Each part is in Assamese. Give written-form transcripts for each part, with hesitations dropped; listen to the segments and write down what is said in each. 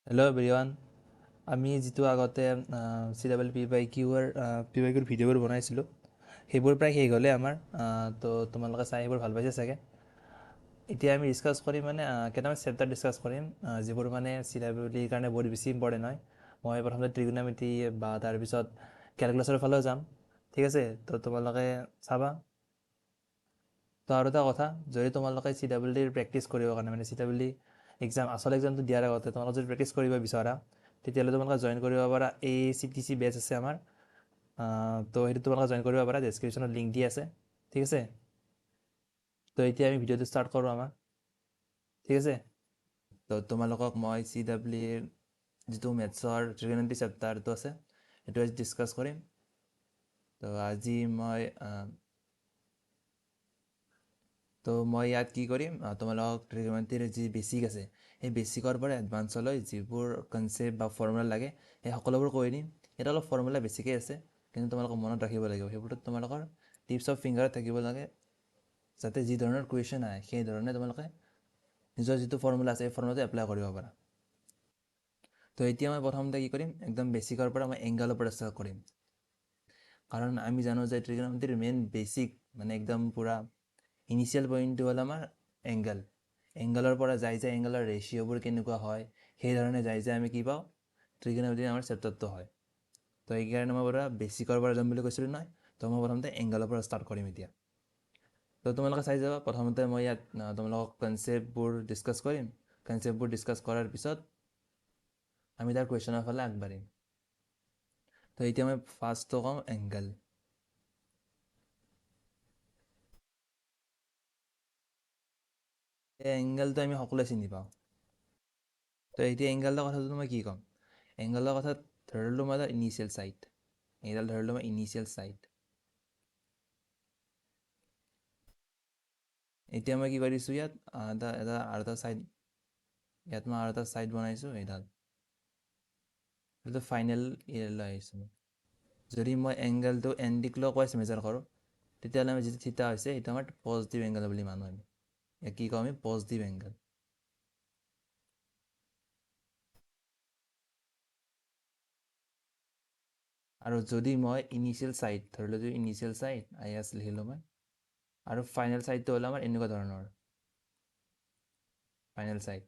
Hello' everyone. আমি যিটো আগতে চি ডাবল পি বাই কিউৰ ভিডিঅ'বোৰ বনাইছিলোঁ সেইবোৰ প্ৰায় শেষ হ'লে আমাৰ। তো তোমালোকে চাই সেইবোৰ ভাল পাইছে চাগে। এতিয়া আমি ডিছকাছ কৰিম কেইটামান চেপ্টাৰ ডিছকাছ কৰিম যিবোৰ চি ডাবল কাৰণে বহুত বেছি ইম্পৰ্টেণ্ট হয়। মই প্ৰথমতে ট্ৰিগোন'মেট্ৰি বা তাৰপিছত কেলকুলাছৰ ফালেও যাম। ঠিক আছে, তো তোমালোকে চাবা। তো আৰু এটা কথা, যদি তোমালোকে চি ডাবল ডিৰ প্ৰেক্টিছ কৰিবৰ কাৰণে চি ডাবল ডি আচল এক্সামটো দিয়াৰ আগতে তোমালোকে যদি প্ৰেক্টিছ কৰিব বিচৰা তেতিয়াহ'লে তোমালোকে জইন কৰিব পাৰা ACTC বেচ আছে আমাৰ। তো সেইটো তোমালোকে জইন কৰিব পাৰা, ডেছক্ৰিপশ্যনত লিংক দি আছে। ঠিক আছে, তো এতিয়া আমি ভিডিঅ'টো ষ্টাৰ্ট কৰোঁ আমাৰ। ঠিক আছে, তো তোমালোকক মই চি ডাবল ইৰ যিটো মেথছৰ ট্ৰিগোন'মেট্ৰি চেপ্টাৰটো আছে সেইটো আজি ডিছকাছ কৰিম। তো আজি মই ইয়াত কি কৰিম, তোমালোকক ট্ৰিগোন'মেট্ৰিৰ যি বেছিক আছে সেই বেছিকৰ পৰা এডভান্সলৈ যিবোৰ কনচেপ্ট বা ফৰ্মুলা লাগে সেই সকলোবোৰ কৈ দিম। ইয়াত অলপ ফৰ্মুলা বেছিকৈ আছে, কিন্তু তোমালোকক মনত ৰাখিব লাগিব। সেইবোৰত তোমালোকৰ টিপছ অফ ফিংগাৰত থাকিব লাগে, যাতে যি ধৰণৰ কুৱেশ্যন আহে সেই ধৰণে তোমালোকে নিজৰ যিটো ফৰ্মুলা আছে সেই ফৰ্মুলাটো এপ্লাই কৰিব পাৰা। তো এতিয়া মই প্ৰথমতে কি কৰিম, একদম বেছিকৰ পৰা মই এংগেলৰ পৰা ষ্টাৰ্ট কৰিম। কাৰণ আমি জানো যে ট্ৰিগোন'মেট্ৰিৰ মেইন বেছিক একদম পূৰা ইনিচিয়েল পইণ্টটো হ'ল আমাৰ এংগেল। এংগেলৰ পৰা যাই যে এংগেলৰ ৰেচিঅ'বোৰ কেনেকুৱা হয় সেইধৰণে যাই যে আমি কি পাওঁ, ট্ৰিগোন'মেট্ৰি আমাৰ চেপ্টাৰটো হয়। তো সেইকাৰণে মই পৰা বেছিকৰ পৰা যাম বুলি কৈছিলোঁ নহয়, তো মই প্ৰথমতে এংগেলৰ পৰা ষ্টাৰ্ট কৰিম এতিয়া। তো তোমালোকে চাই যাবা, প্ৰথমতে মই ইয়াত তোমালোকক কনচেপ্টবোৰ ডিছকাছ কৰিম। কনচেপ্টবোৰ ডিছকাছ কৰাৰ পিছত আমি তাৰ কুৱেশ্যনৰ ফালে আগবাঢ়িম। তো এতিয়া মই ফাৰ্ষ্টটো কওঁ এংগেল। এই এংগেলটো আমি সকলোৱে চিনি পাওঁ। তো এতিয়া এংগেলৰ কথাটো মই কি ক'ম, এংগেলৰ কথাত ধৰি ল'লোঁ মই এটা ইনিচিয়েল চাইড, এইডাল ধৰি ল'লোঁ মই ইনিচিয়েল চাইড। এতিয়া মই কি কৰিছোঁ, ইয়াত আৰু এটা চাইড, ইয়াত মই আৰু এটা চাইড বনাইছোঁ, এইডাল এইটো ফাইনেল ইয়ালৈ আহিছোঁ। যদি মই এংগেলটো এণ্টি ক্লক ৱাইজ মেজাৰ কৰোঁ তেতিয়াহ'লে আমি যিটো থিতা হৈছে সেইটো আমাৰ পজিটিভ এংগেল বুলি মানো। আমি ইয়াক কি কওঁ, আমি পজিটিভ এংগেল। আৰু যদি মই ইনিচিয়েল চাইড ধৰি লওঁ, যদি ইনিচিয়েল চাইড IS লিখিলোঁ মই, আৰু ফাইনেল চাইডটো হ'ল আমাৰ এনেকুৱা ধৰণৰ ফাইনেল চাইড।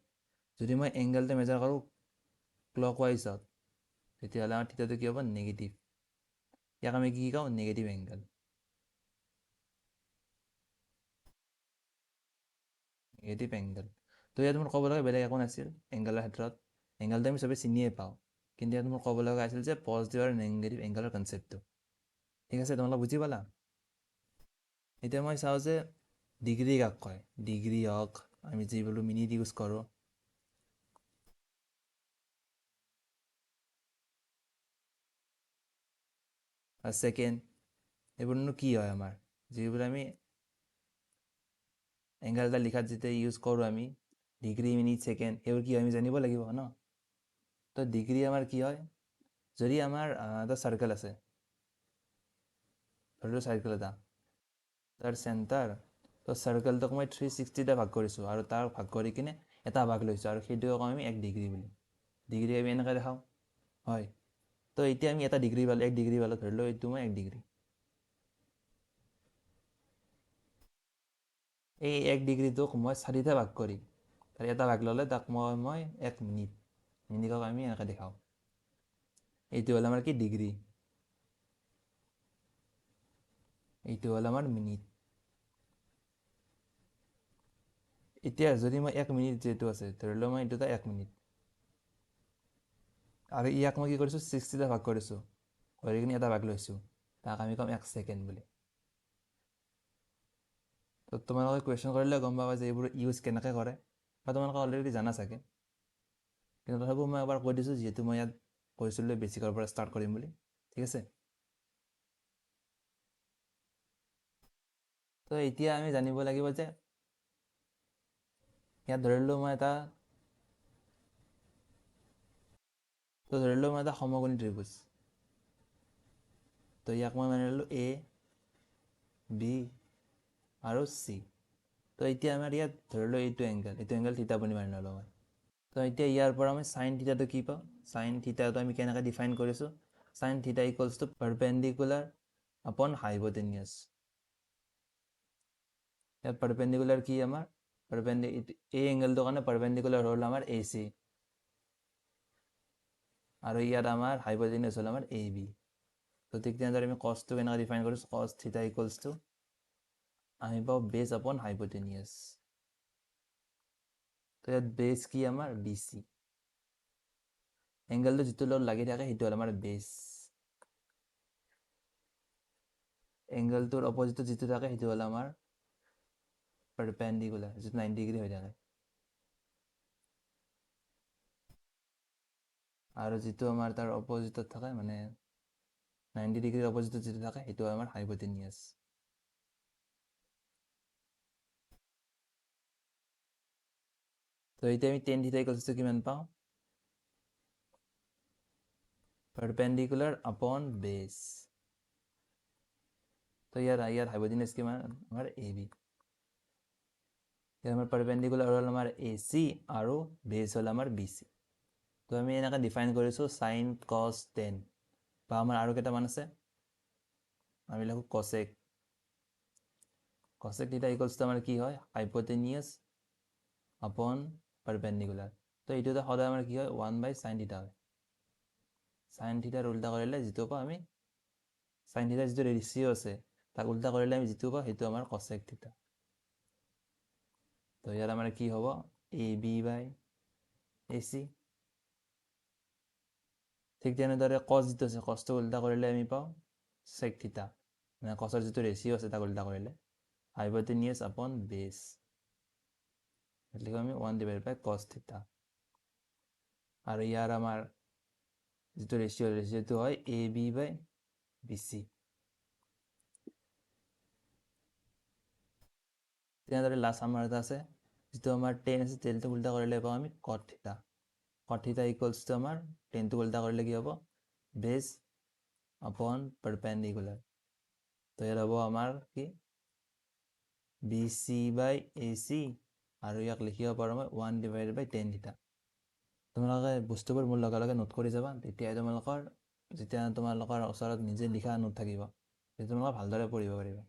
যদি মই এংগেলটো মেজাৰ কৰোঁ ক্লক ৱাইজত তেতিয়াহ'লে আমাৰ থিতাটো কি হ'ব, নিগেটিভ। ইয়াক আমি কি কওঁ, নিগেটিভ এংগেল। Negative angle. তো ইয়াত মোৰ ক'ব লগা বেলেগ একো নাছিল এংগেলৰ ক্ষেত্ৰত। এংগেলটো আমি চবেই চিনিয়ে পাওঁ, কিন্তু ইয়াত মোৰ ক'ব লগা আছিল যে পজিটিভ আৰু নিগেটিভ এংগেলৰ কনচেপ্টটো। ঠিক আছে, তোমালোকে বুজি পালা? এতিয়া মই চাওঁ যে ডিগ্ৰী কাক কয়। ডিগ্ৰী হওক, আমি যি বোলো মিনিট ইউজ কৰোঁ। আৰু ছেকেণ্ড, এইবোৰনো কি হয় আমাৰ, যিবোৰ আমি এংগেল এটা লিখাত যেতিয়া ইউজ কৰোঁ আমি ডিগ্ৰী, মিনিট, ছেকেণ্ড, সেইবোৰ কি হয় আমি জানিব লাগিব ন। তো ডিগ্ৰী আমাৰ কি হয়, যদি আমাৰ এটা চাৰ্কেল আছে, ধৰি লওঁ চাৰ্কেল এটা, তাৰ চেণ্টাৰ, তো চাৰ্কেলটোক মই 360টা ভাগ কৰিছোঁ আৰু তাৰ ভাগ কৰি কিনে এটা ভাগ লৈছোঁ, আৰু সেইটোকে কওঁ আমি 1 ডিগ্ৰী বুলি। ডিগ্ৰী আমি এনেকৈ দেখাওঁ, হয়। তো এতিয়া আমি এটা ডিগ্ৰী পালোঁ, 1 ডিগ্ৰী পালোঁ, ধৰি লওঁ এইটো মই 1 ডিগ্ৰী। এই 1 ডিগ্ৰীটোক মই 4টা ভাগ কৰি তাৰ এটা ভাগ ল'লে তাক মই 1 মিনিট, মিনিটক আমি এনেকৈ দেখাওঁ। এইটো হ'ল আমাৰ কি, ডিগ্ৰী। এইটো হ'ল আমাৰ মিনিট। এতিয়া যদি মই 1 মিনিট যিহেতু আছে, ধৰি লওঁ মই এইটো এটা 1 মিনিট, আৰু ইয়াক মই কি কৰিছোঁ, 60টা ভাগ কৰিছোঁ, কৰি কিনে এটা ভাগ লৈছোঁ, তাক আমি ক'ম 1 ছেকেণ্ড বুলি। তো তোমালোকে কুৱেশ্যন কৰিলে গম পাবা যে এইবোৰ ইউজ কেনেকৈ কৰে, বা তোমালোকে অলৰেডি জানা চাগে, কিন্তু তথাপিও মই এবাৰ কৈ দিছোঁ, যিহেতু মই ইয়াত কৈছিলোঁ বেছিকৰ পৰা ষ্টাৰ্ট কৰিম বুলি। ঠিক আছে, তো এতিয়া আমি জানিব লাগিব যে ইয়াত ধৰিলোঁ মই এটা সমকোণী ত্ৰিভুজ। তো ইয়াক মই মানি ল'লোঁ A, B আৰু C। তো এতিয়া আমাৰ ইয়াত ধৰি লওঁ এইটো এংগেল থিতা বুলি মানি ল'লোঁ মই। তো এতিয়া ইয়াৰ পৰা আমি সাইন থিটাটো কি পাওঁ সাইন থিটাটো আমি কেনেকৈ ডিফাইন কৰিছোঁ sine theta equals to perpendicular আপন হাইপোটেনিয়াছ ইয়াত পাৰপেণ্ডিকুলাৰ কি আমাৰ এই এংগেলটোৰ কাৰণে পাৰপেণ্ডিকুলাৰ হ'ল আমাৰ এ চি আৰু ইয়াত আমাৰ হাইপোটেনিয়াছ হ'ল আমাৰ এ বি তো ঠিক তেনেদৰে আমি কছটো কেনেকৈ ডিফাইন কৰিছোঁ কছ থিটা ইকুৱেলছ টু আমি পাওঁ বেছ আপন হাইপোটেনিয়াছ তো ইয়াত বেছ কি আমাৰ বি চি এংগেলটো যিটো লগত লাগি থাকে সেইটো হ'ল আমাৰ বেছ এংগেলটোৰ অপজিটত যিটো থাকে সেইটো হ'ল আমাৰ পাৰপেণ্ডিকুলাৰ যিটো 90 ডিগ্ৰী হৈ থাকে আৰু যিটো আমাৰ তাৰ অপজিটত থাকে মানে 90 ডিগ্ৰীৰ অপজিটত যিটো থাকে সেইটো হয় আমাৰ হাইপোটেনিয়াছ তো এতিয়া আমি টেন থিটা ইকুৱেলছ টু কিমান পাওঁ পাৰপেণ্ডিকুলাৰ আপন বেছ তো ইয়াৰ হাইপোটেনিয়াছ কিমান আমাৰ এ বি ইয়াৰ আমাৰ পাৰপেণ্ডিকুলাৰ হ'ল আমাৰ এ চি আৰু বেছ হ'ল আমাৰ বি চি তো আমি এনেকৈ ডিফাইন কৰিছোঁ সাইন কছ টেন বা আমাৰ আৰু কেইটামান আছে আমি লিখোঁ কছেক কছেক থিটা ইকুৱেলছ টু আমাৰ কি হয় হাইপোটেনিয়াছ আপন পাৰপেণ্ডিকুলাৰ তো এইটোতে সদায় আমাৰ কি হয় 1/sin থিটা হয় সাইন থিটাৰ উল্টা কৰিলে যিটো পাওঁ আমি সাইন থিটাৰ যিটো ৰেচিঅ' আছে তাক উল্টা কৰিলে আমি যিটো পাওঁ সেইটো আমাৰ কছেক থিটা তো ইয়াত আমাৰ কি হ'ব A B by A C ঠিক তেনেদৰে কছ যিটো আছে কছটো উল্টা কৰিলে আমি পাওঁ চেক থিটা মানে কছৰ যিটো ৰেচিঅ' আছে তাক উল্টা কৰিলে হাইপোটেনিয়াছ আপন বেছ লিখোঁ আমি 1/cos থিটা আৰু ইয়াৰ আমাৰ যিটো ৰেচিঅ'টো হয় A B by B C তেনেদৰে লাষ্ট আমাৰ এটা আছে যিটো আমাৰ টেন আছে টেনটো উল্টা কৰিলে পাওঁ আমি কট থিটা ইকুৱেলছ টু আমাৰ টেনটো উল্টা কৰিলে কি হ'ব বেছ আপন পাৰপেণ্ডিকুলাৰ তো ইয়াত হ'ব আমাৰ কি B C by A C আৰু ইয়াক লিখিব পাৰোঁ মই 1/10 থিটা তোমালোকে বস্তুবোৰ মোৰ লগে লগে নোট কৰি যাবা যেতিয়া তোমালোকৰ ওচৰত নিজে লিখা নোট থাকিব তেতিয়া তোমালোকে ভালদৰে পঢ়িব পাৰিবা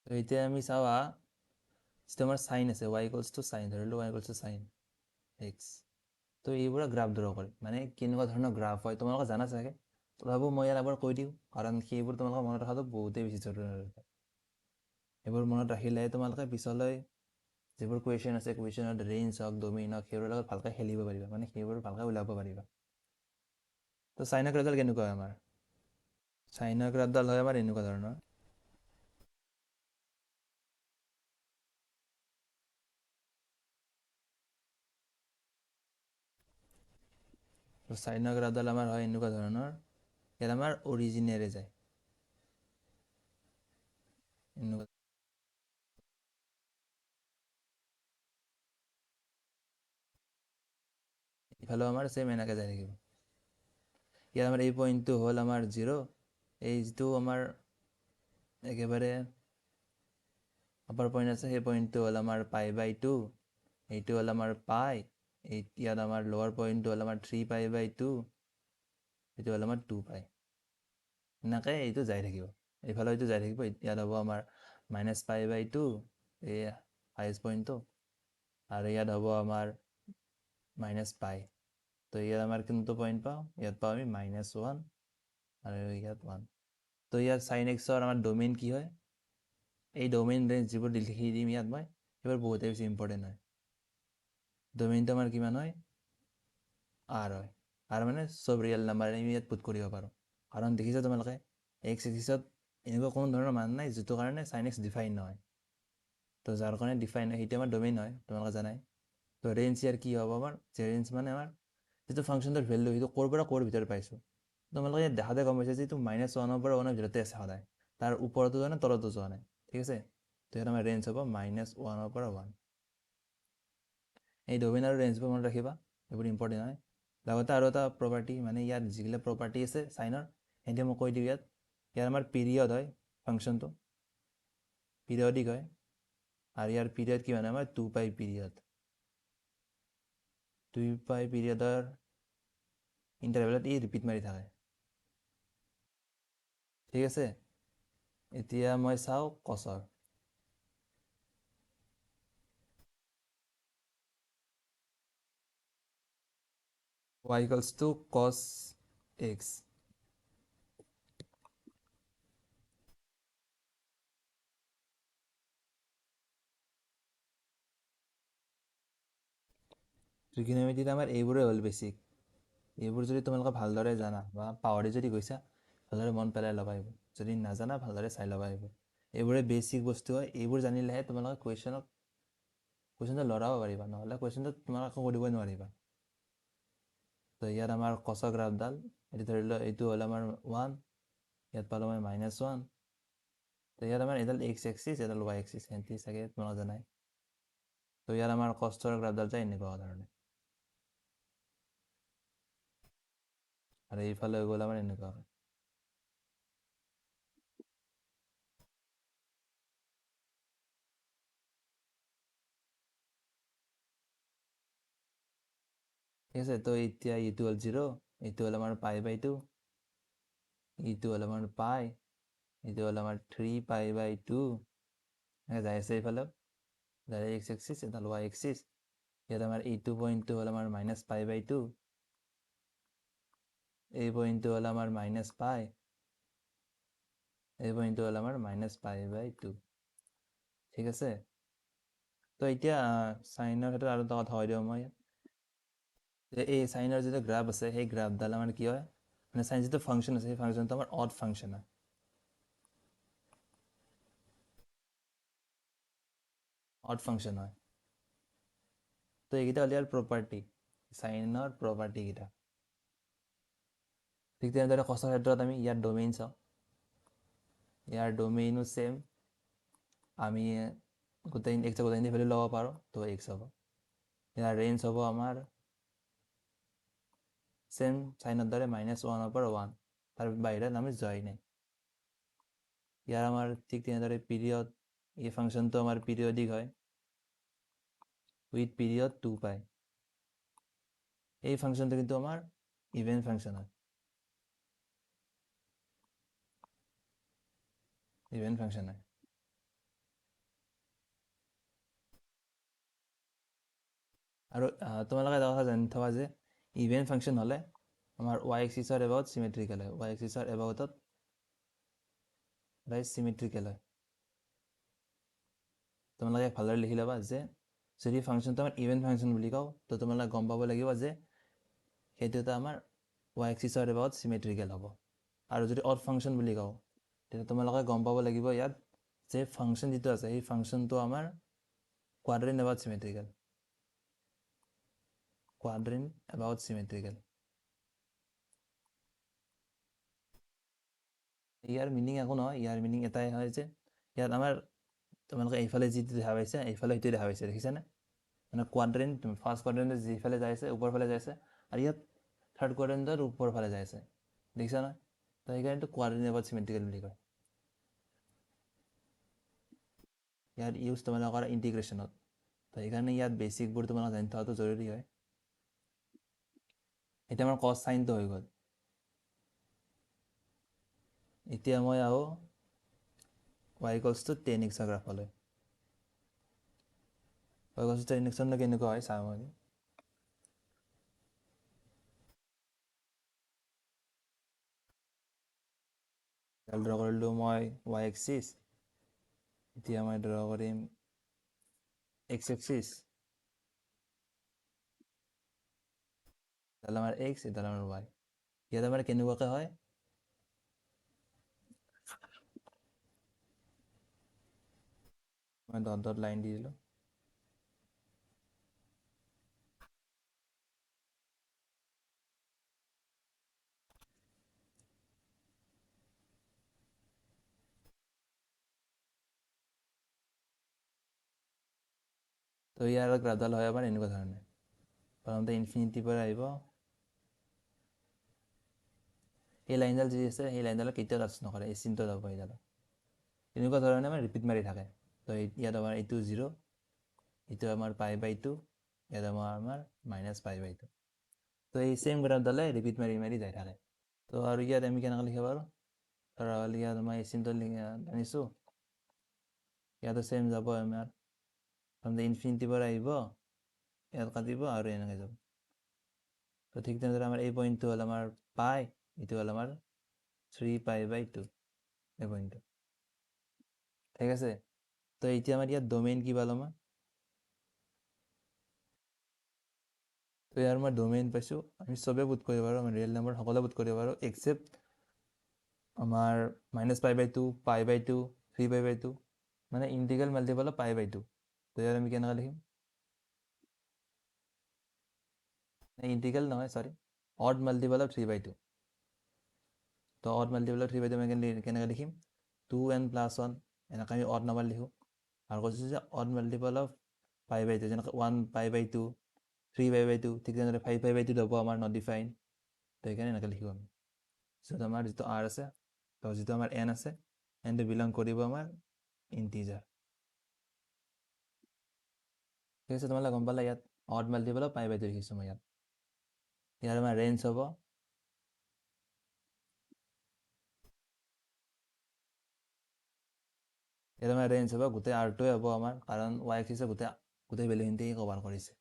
তো এতিয়া আমি চাওঁ যিটো আমাৰ চাইন আছে y ইকুৱেলছ টু চাইন ধৰিলোঁ y equals to sign x তো এইবোৰে গ্ৰাফ ড্ৰ কৰে মানে কেনেকুৱা ধৰণৰ গ্ৰাফ হয় তোমালোকে জানা চাগে তথাপিও মই ইয়াত এবাৰ কৈ দিওঁ কাৰণ সেইবোৰ তোমালোকে মনত ৰখাটো বহুতেই বেছি জৰুৰী সেইবোৰ মনত ৰাখিলে তোমালোকে পিছলৈ যিবোৰ কুৱেশ্যন আছে কুৱেশ্যনত ৰেঞ্জ হওক ডমেইন হওক সেইবোৰৰ লগত ভালকৈ খেলিব পাৰিবা মানে সেইবোৰ ভালকৈ ওলাব পাৰিবা তো চাইনৰ গ্ৰাফডাল কেনেকুৱা হয় আমাৰ চাইনৰ গ্ৰাফডাল হয় আমাৰ এনেকুৱা ধৰণৰ তো চাইনৰ গ্ৰাফডাল আমাৰ হয় এনেকুৱা ধৰণৰ ইয়াত আমাৰ অৰিজিনেৰে যায় এনেকুৱা ইফালেও আমাৰ চেম এনেকৈ যাই থাকিব ইয়াত আমাৰ এই পইণ্টটো হ'ল আমাৰ 0 এই যিটো আমাৰ একেবাৰে আপাৰ পইণ্ট আছে সেই পইণ্টটো হ'ল আমাৰ π/2 এইটো হ'ল আমাৰ পাই ইয়াত আমাৰ লোৱাৰ পইণ্টটো হ'ল আমাৰ 3π/2 এইটো হ'ল আমাৰ 2π এনেকৈ এইটো যাই থাকিব এইফালে এইটো যাই থাকিব ইয়াত হ'ব আমাৰ -π/2 এই হাইয়েষ্ট পইণ্টটো আৰু ইয়াত হ'ব আমাৰ -π তো ইয়াত আমাৰ কোনটো পইণ্ট পাওঁ ইয়াত পাওঁ আমি -1 আৰু ইয়াত 1 তো ইয়াত sin xৰ আমাৰ ডমেইন কি হয় এই ডমেইন ৰেঞ্জ যিবোৰ লিখি দিম ইয়াত মই সেইবোৰ বহুতেই বেছি ইম্পৰ্টেণ্ট হয় ডমেইনটো আমাৰ কিমান হয় আৰ হয় আৰ মানে চব ৰিয়েল নাম্বাৰ আমি ইয়াত পুট কৰিব পাৰোঁ কাৰণ দেখিছা তোমালোকে এক্স এক্সিছত এনেকুৱা কোনো ধৰণৰ মান নাই যিটো কাৰণে sin x ডিফাইন নহয় তো যাৰ কাৰণে ডিফাইন হয় সেইটো আমাৰ ডমেইন হয় তোমালোকে জানাই তো ৰেঞ্জ ইয়াৰ কি হ'ব আমাৰ ৰেঞ্জ মানে আমাৰ যিটো ফাংচনটোৰ ভেলু সেইটো ক'ৰ পৰা ক'ৰ ভিতৰত পাইছোঁ তোমালোকে ইয়াত দেখাতে গম পাইছে যে এইটো -1ৰ পৰা 1ৰ ভিতৰতে আছে সদায় তাৰ ওপৰতো যোৱা নাই তলতো যোৱা নাই ঠিক আছে তো ইয়াত আমাৰ ৰেঞ্জ হ'ব -1ৰ পৰা 1 এই ডমেইন আৰু ৰেঞ্জবোৰ মনত ৰাখিবা এইবোৰ ইম্পৰ্টেণ্ট হয় লগতে আৰু এটা প্ৰপাৰ্টি মানে ইয়াত যিবিলাক প্ৰপাৰ্টি আছে চাইনৰ সেইটোৱে মই কৈ দিওঁ ইয়াত ইয়াৰ আমাৰ পিৰিয়ড হয় ফাংচনটো, পিৰিয়ডিক হয়, আৰু ইয়াৰ পিৰিয়ড কিমান আমাৰ 2π পিৰিয়ড, 2π পিৰিয়ডৰ ইণ্টাৰভেলত ই ৰিপিট মাৰি থাকে। ঠিক আছে, এতিয়া মই চাওঁ কছৰ। y equals to cos x। ট্ৰিগনমেট্ৰিত আমাৰ এইবোৰে হ'ল বেছিক। এইবোৰ যদি তোমালোকে ভালদৰে জানা বা পাহৰি যদি গৈছা, ভালদৰে মন পেলাই ল'বা এইবোৰ। যদি নাজানা ভালদৰে চাই ল'বা এইবোৰ। এইবোৰে বেছিক বস্তু হয়, এইবোৰ জানিলেহে তোমালোকে কুৱেশ্যনটো লৰাব পাৰিবা, নহ'লে কুৱেশ্যনটো তোমালোকে একো কৰিবই নোৱাৰিবা। তো ইয়াত আমাৰ কছৰ গ্ৰাফডাল, এইটো ধৰি লওঁ এইটো হ'ল আমাৰ 1, ইয়াত পালোঁ মই -1। তো ইয়াত আমাৰ এডাল x এক্সিছ, এডাল y এক্সিছ, সেহেঁতি চাগে তোমালোকে জানাই। তো ইয়াত আমাৰ কষ্টৰ গ্ৰাফডাল যায় এনেকুৱা ধৰণে, আৰু এইফালে হৈ গ'ল আমাৰ এনেকুৱা হয়। ঠিক আছে, তো এতিয়া এইটো হ'ল 0, এইটো হ'ল আমাৰ π/2, এইটো হ'ল আমাৰ পাই, এইটো হ'ল আমাৰ 3π/2, যাই আছে এইফালে, যাই x এক্সিছ, এডাল y এক্সিছ। ইয়াত আমাৰ এইটো পইণ্টটো হ'ল আমাৰ -π/2, এই পইণ্টটো হ'ল আমাৰ -π, এই পইণ্টটো হ'ল আমাৰ -π/2। ঠিক আছে, তো এতিয়া চাইনৰ ক্ষেত্ৰত আৰু এটা কথা কৈ দিওঁ মই, যে এই চাইনৰ যিটো গ্ৰাফ আছে, সেই গ্ৰাফডাল আমাৰ কি হয়, মানে চাইন যিটো ফাংচন আছে, সেই ফাংচনটো আমাৰ অড ফাংচন হয়। অড ফাংচন হয়। তো এইকেইটা হ'ল ইয়াৰ প্ৰপাৰ্টি, চাইনৰ প্ৰপাৰ্টিকেইটা। ঠিক তেনেদৰে কছৰ ক্ষেত্ৰত আমি ইয়াৰ ডমেইন চাওঁ, ইয়াৰ ডমেইনো ছেম, আমি গোটেইখিনি ভেলু ল'ব পাৰোঁ, তো x হ'ব। ইয়াৰ ৰেঞ্জ হ'ব আমাৰ ছেম চাইনৰ দৰে -1ৰ পৰা 1, তাৰ বাহিৰত আমি যোৱাই নাই। ইয়াৰ আমাৰ ঠিক তেনেদৰে পিৰিয়ড, এই ফাংচনটো আমাৰ পিৰিয়ডিক হয়, উইথ পিৰিয়ড 2π। এই ফাংচনটো কিন্তু আমাৰ ইভেন ফাংচন হয়, ইভেন ফাংচন হয়। আৰু তোমালোকে এটা কথা জানি থবা যে ইভেন ফাংচন হ'লে আমাৰ y এক্সিছৰ এবাউট চিমেট্ৰিকেল হয়, y এক্সিছৰ এবাউটত চিমেট্ৰিকেল হয়। তোমালোকে ভালদৰে লিখি ল'বা যে যদি ফাংচনটো আমাৰ ইভেন ফাংচন বুলি কওঁ, তো তোমালোকে গম পাব লাগিব যে সেইটো এটা আমাৰ y এক্সিছৰ এবাউট চিমেট্ৰিকেল হ'ব। আৰু যদি অড ফাংচন বুলি কওঁ, তেতিয়া তোমালোকে গম পাব লাগিব ইয়াত যে ফাংচন যিটো আছে, সেই ফাংচনটো আমাৰ কোৱাড্ৰেন্ট about symmetrical, কোৱাড্ৰেন্ট about symmetrical. Year meaning একো নহয়, ইয়াৰ মিনিং এটাই হয় যে ইয়াত আমাৰ তোমালোকে এইফালে যিটো দেখা পাইছে, এইফালে সেইটো দেখা পাইছে, দেখিছানে? মানে কোৱাড্ৰেন্ট, ফাৰ্ষ্ট কোৱাড্ৰেন্টত যিফালে যাই আছে, ওপৰ ফালে যাই আছে, আৰু ইয়াত থাৰ্ড কোৱাড্ৰেন্টত ওপৰ ফালে যাই আছে, দেখিছা নহয়? তো সেইকাৰণে কোৱাড্ৰেন্ট এবাউট চিমেট্ৰিকেল বুলি কয়। ইয়াত ইউজ তোমালোকে কৰা ইণ্টিগ্ৰেশ্যনত, তো সেইকাৰণে ইয়াত বেচিকবোৰ তোমালোকে জানি থোৱাটো জৰুৰী হয়। এতিয়া আমাৰ কছ চাইনটো হৈ গ'ল। এতিয়া মই আহোঁ y equals to tan x গ্ৰাফলৈ। y equals to tan x কেনেকুৱা হয় চাওঁ আমি। ড্ৰ কৰিলোঁ মই y এক্সিছ, এতিয়া মই ড্ৰ কৰিম x এক্সিছ, এডাল আমাৰ x, এডাল আমাৰ y। ইয়াত আমাৰ কেনেকুৱাকৈ হয়, মই ডট ডট লাইন দি দিলোঁ। তো ইয়াৰ গ্ৰাফডাল হয় আমাৰ এনেকুৱা ধৰণে, প্ৰথমতে ইনফিনিটিৰ পৰা আহিব, এই লাইনডাল যি আছে সেই লাইনডালত কেতিয়াও টাচ নকৰে, এই চিনটো যাব এইডালত। এনেকুৱা ধৰণে আমাৰ ৰিপিট মাৰি থাকে। তো ইয়াত আমাৰ এইটো 0, এইটো আমাৰ π/2, ইয়াত আমাৰ -π/2। তো এই চেম গ্ৰাফডালে ৰিপিট মাৰি মাৰি যাই থাকে। তো আৰু ইয়াত আমি কেনেকৈ লিখিব পাৰোঁ, ধৰা হ'ল ইয়াত আমাৰ এই চিনটো আনিছোঁ, ইয়াতো চেম যাব আমাৰ, ইনফিনিটিৰ পৰা আহিব, ইয়াত কাটিব আৰু এনেকৈ যাব। তো ঠিক তেনেদৰে আমাৰ এই পইণ্টটো হ'ল আমাৰ পাই, এইটো হ'ল আমাৰ 3π/2 এই পইণ্টটো। ঠিক আছে, তো এতিয়া আমাৰ ইয়াত ডোমেইন কি পালোঁ মই, তো ইয়াৰ মই ডোমেইন পাইছোঁ। আমি চবেই পুট কৰিব পাৰোঁ, আমি ৰিয়েল নাম্বাৰ সকলোৱে পুট কৰিব পাৰোঁ এক্সেপ্ট আমাৰ -π/2, π/2, 3π/2, মানে ইণ্টিগ্ৰেল মাল্টিপল অফ π/2। তো ইয়াত আমি কেনেকৈ লিখিম, ইণ্টিগ্ৰেল নহয় চৰি, অড মাল্টিপল অফ 3/2। তো অড মাল্টিপল অফ 3/2 আমি কেনেকৈ লিখিম, 2n + 1, এনেকৈ আমি অড নাম্বাৰ লিখোঁ। আৰু কৈছোঁ যে অড মাল্টিপল অফ π/2, যেনেকৈ 1π/2, 3π/2, ঠিক তেনেদৰে 5π/2 হ'ব আমাৰ নট ডিফাইন। তো সেইকাৰণে এনেকৈ লিখিব আমি। য'ত আমাৰ যিটো r আছে, তো যিটো আমাৰ n আছে, nটো বিলং কৰিব আমাৰ ইণ্টিজাৰ। ঠিক আছে, তোমালোকে গম পালা ইয়াত অড মাল্টিপল অফ π/2 লিখিছোঁ মই ইয়াত। ইয়াৰ আমাৰ ৰেঞ্জ হ'ব, ইয়াত আমাৰ ৰেঞ্জ হ'ব গোটেই আৰটোৱে হ'ব আমাৰ, কাৰণ y এক্সিছে গোটেই ভেলুখিনিতে কভাৰ কৰিছে।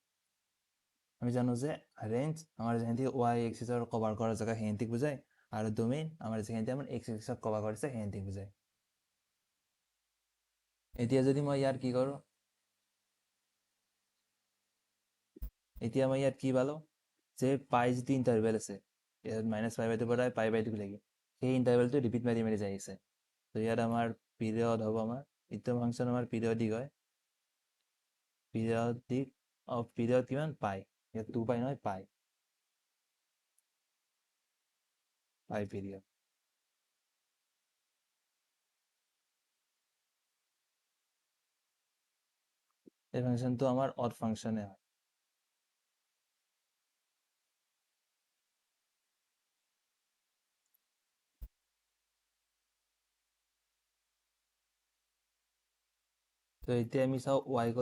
আমি জানো যে ৰেঞ্জ আমাৰ যিখিনি y এক্সিছৰ কভাৰ কৰাৰ জেগা সেইখিনিক বুজায়, আৰু ডোমেইন আমাৰ যিখিনি আমাৰ x এক্সিছক কভাৰ কৰিছে সেইখিনিক বুজায়। এতিয়া যদি মই ইয়াত কি কৰোঁ, এতিয়া মই ইয়াত কি পালোঁ যে পাই যিটো ইণ্টাৰভেল আছে, ইয়াত -π/2 পৰা π/2 লৈকে, সেই ইণ্টাৰভেলটো ৰিপিট মাৰি মাৰি যাই আছে। তো ইয়াত আমাৰ পিৰিয়ড হ'ব, আমাৰ এইটো ফাংচন আমাৰ পিৰিয়ডিক হয়, পিৰিয়ড কিমান পাই, ইয়াত 2π নহয় পাই পিৰিয়ড। এই ফাংচনটো আমাৰ অড ফাংচনে হয়। তো এতিয়া আমি চাওঁ y =